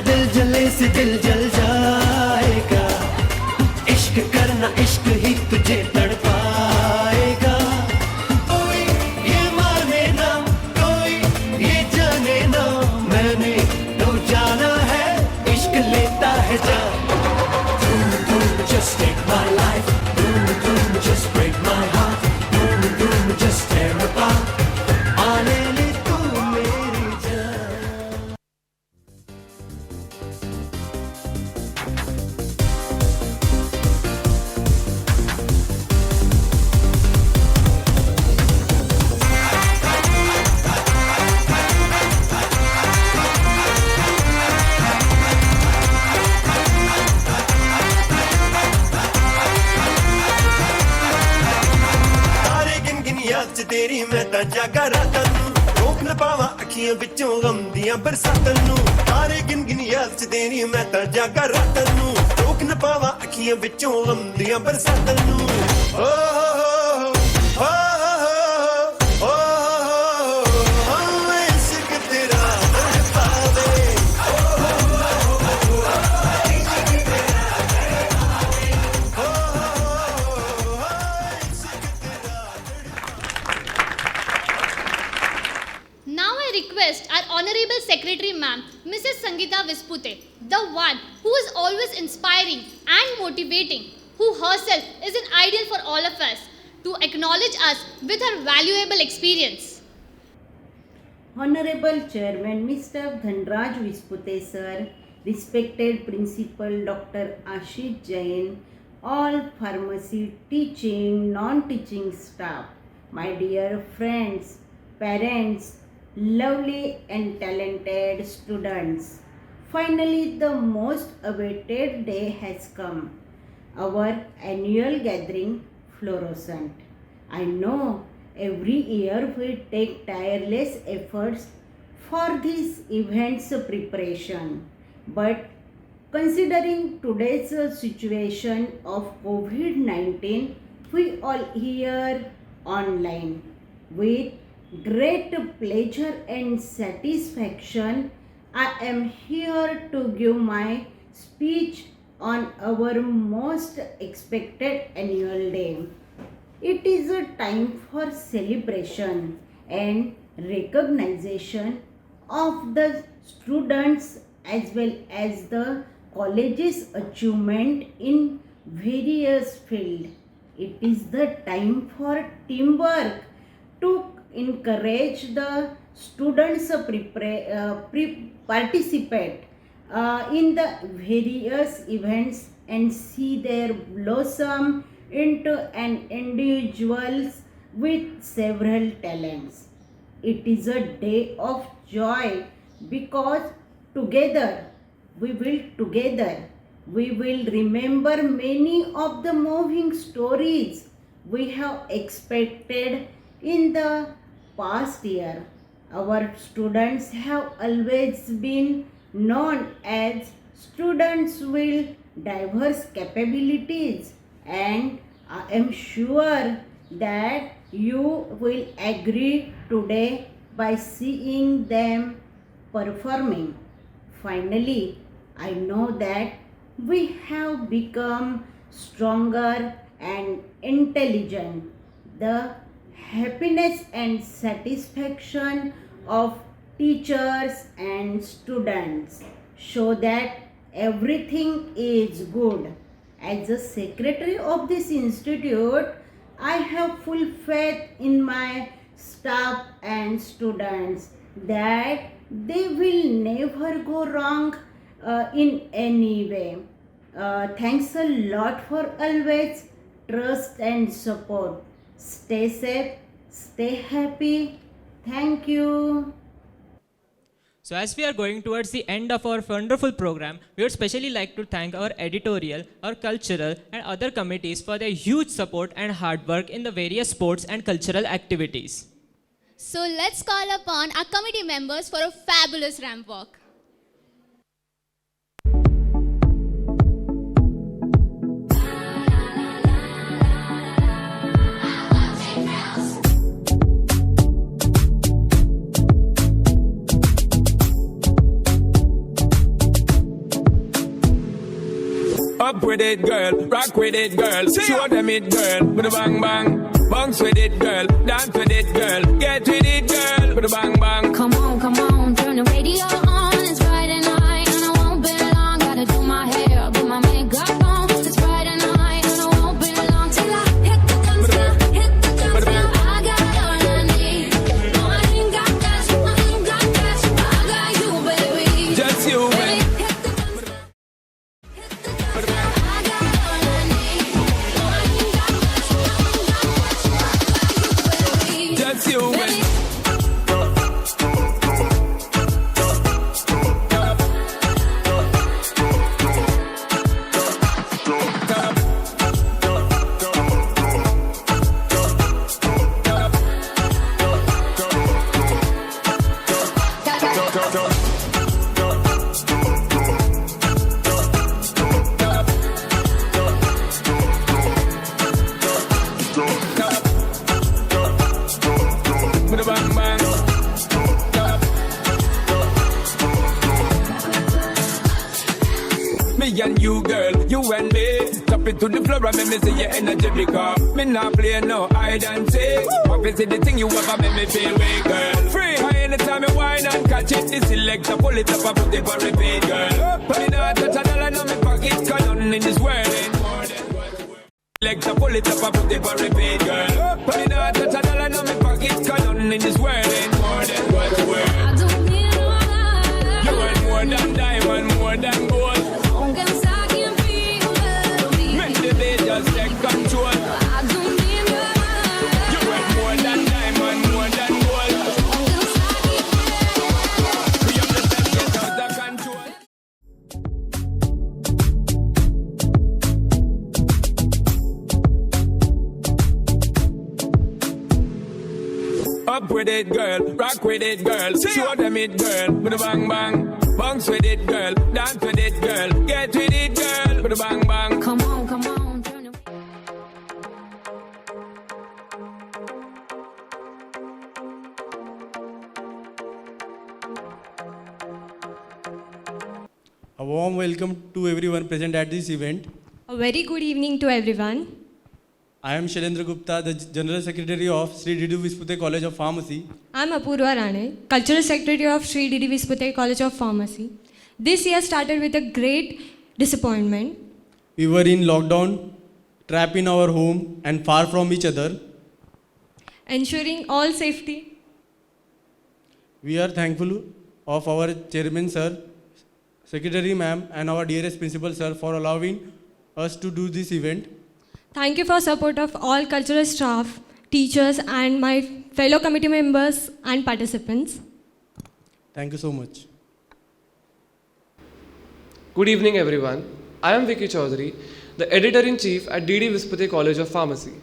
दिल जले से दिल जल जाएगा, इश्क करना इश्क ही तुझे तड़पाएगा। कोई ये माने ना, कोई ये जाने ना, मैंने तो जाना है इश्क लेता है जान। धूम धूम just take my life, धूम धूम just break my heart, धूम धूम just tear apart, आने ले तू मेरी जान। तेरी मैं तां जागा रातां नूं, रोक न पावां अखियां विचों गम दियां बरसातां नूं। तारे गिन गिन याद च तेरी मैं तां जागा रातां नूं, रोक न पावां अखियां विचों गम दियां बरसातां नूं। ओ हो हो हो इश्क तेरा तड़पावे।
Now I request our Honorable Secretary Ma'am, Mrs. Sangeeta Vispute, the one who is always inspiring and motivating, who herself is an ideal for all of us, to acknowledge us with her valuable experience.
Honorable Chairman Mr. Dhanraj Vispute sir, respected Principal Dr. Ashish Jain, all pharmacy teaching, non-teaching staff, my dear friends, parents, lovely and talented students. Finally, the most awaited day has come. Our annual gathering, Fluorescent. I know every year we take tireless efforts for this event's preparation. But considering today's situation of COVID-19, we all here online. With great pleasure and satisfaction, I am here to give my speech on our most expected annual day. It is a time for celebration and recognition of the students as well as the college's achievement in various fields. It is the time for teamwork to encourage the students participate in the various events and see their blossom into an individuals with several talents. It is a day of joy because together we will remember many of the moving stories we have expected in the past year. Our students have always been known as students with diverse capabilities, and I am sure that you will agree today by seeing them performing. Finally, I know that we have become stronger and intelligent. The happiness and satisfaction of teachers and students show that everything is good. As a secretary of this institute, I have full faith in my staff and students that they will never go wrong in any way. Thanks a lot for always trust and support. Stay safe, stay happy. Thank you.
So as we are going towards the end of our wonderful program, we would especially like to thank our editorial, our cultural and other committees for their huge support and hard work in the various sports and cultural activities.
So let's call upon our committee members for a fabulous ramp walk.
Up with it, girl. Rock with it, girl. Show them it, girl. With a bang bang. Bounce with it, girl. Dance with it, girl. Get with it, girl. With a bang bang.
Come on, turn the radio on. It's Friday night and I won't be long. Gotta do my hair, put my makeup on. It's Friday night and I won't be long till I hit the dance floor, hit the dance floor. I got all I need. No, I ain't got cash, but I got you, baby.
Just you, baby. Just you, baby. With a bang bang. Me and you, girl, you and me. Tap it to the floor and make me see your energy because me not play no hide and seek. Obviously the thing you ever make me feel way, girl. Free. Anytime you whine and catch it, this selector pull it up and put it for repeat, girl. But me not touch a dollar in my pocket, cause nothing in this world ain't more than what you worth. Selector pull it up and put it for repeat, girl. But me not touch a dollar in my pocket, cause nothing in this world ain't more than what you worth.
I don't need no other.
You worth more than diamond, more than gold. Make the beat just take control.
I don't need no other.
You worth more than diamond, more than gold. We have to get out of control. Up with it, girl. Rock with it, girl. Show them it, girl. With a bang bang. Bounce with it, girl. Dance with it, girl. Get with it, girl. With a bang bang.
Come on, turn the
A warm welcome to everyone present at this event.
A very good evening to everyone.
I am Shailendra Gupta, the General Secretary of Sri D.D. Vispute College of Pharmacy.
I am Apurva Rane, Cultural Secretary of Sri D.D. Vispute College of Pharmacy. This year started with a great disappointment.
We were in lockdown, trapped in our home and far from each other.
Ensuring all safety.
We are thankful of our Chairman Sir, Secretary Ma'am and our dearest Principal Sir for allowing us to do this event.
Thank you for support of all cultural staff, teachers and my fellow committee members and participants.
Thank you so much.
Good evening everyone. I am Vicky Chaudhary, the Editor-in-Chief at D.D. Vispute College of Pharmacy.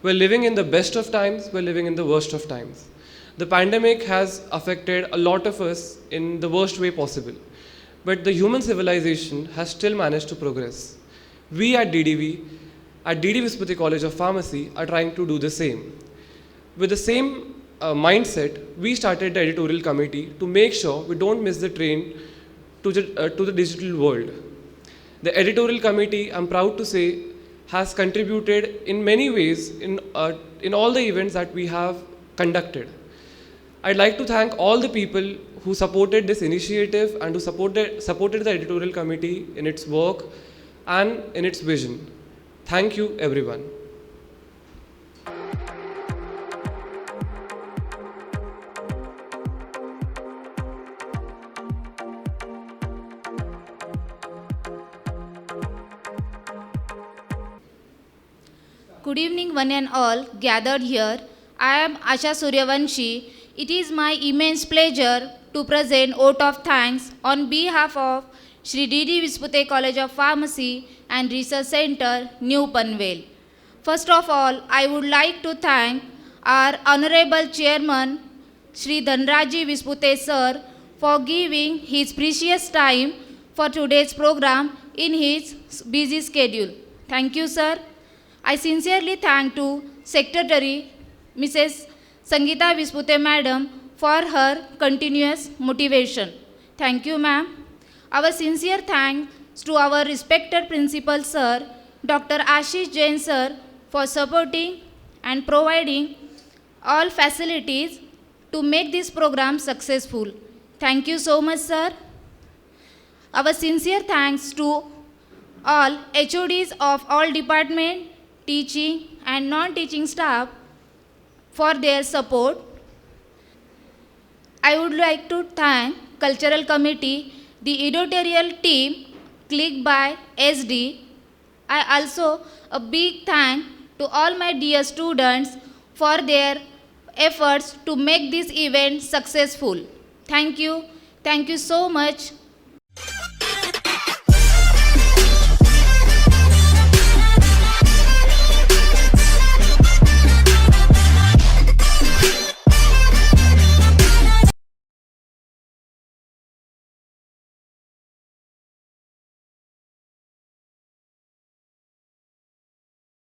We're living in the best of times, we're living in the worst of times. The pandemic has affected a lot of us in the worst way possible, but the human civilization has still managed to progress. We at D.D. Vispute College of Pharmacy are trying to do the same. With the same mindset, we started the editorial committee to make sure we don't miss the train to the digital world. The editorial committee, I'm proud to say, has contributed in many ways in all the events that we have conducted. I'd like to thank all the people who supported this initiative and who supported the editorial committee in its work and in its vision. Thank you, everyone.
Good evening, one and all gathered here. I am Asha Suryavanshi. It is my immense pleasure to present vote of thanks on behalf of Sri D.D. Vispute College of Pharmacy and Research Center, New Panvel. First of all, I would like to thank our Honorable Chairman, Sri Dhanraji Vispute Sir, for giving his precious time for today's program in his busy schedule. Thank you, sir. I sincerely thank to Secretary Mrs. Sangeeta Vispute Madam for her continuous motivation. Thank you, ma'am. Our sincere thanks to our respected Principal Sir, Dr. Ashish Jain Sir, for supporting and providing all facilities to make this program successful. Thank you so much, sir. Our sincere thanks to all HODs of all department, teaching and non-teaching staff for their support. I would like to thank Cultural Committee, the editorial team, clicked by SD. I also a big thank to all my dear students for their efforts to make this event successful. Thank you. Thank you so much.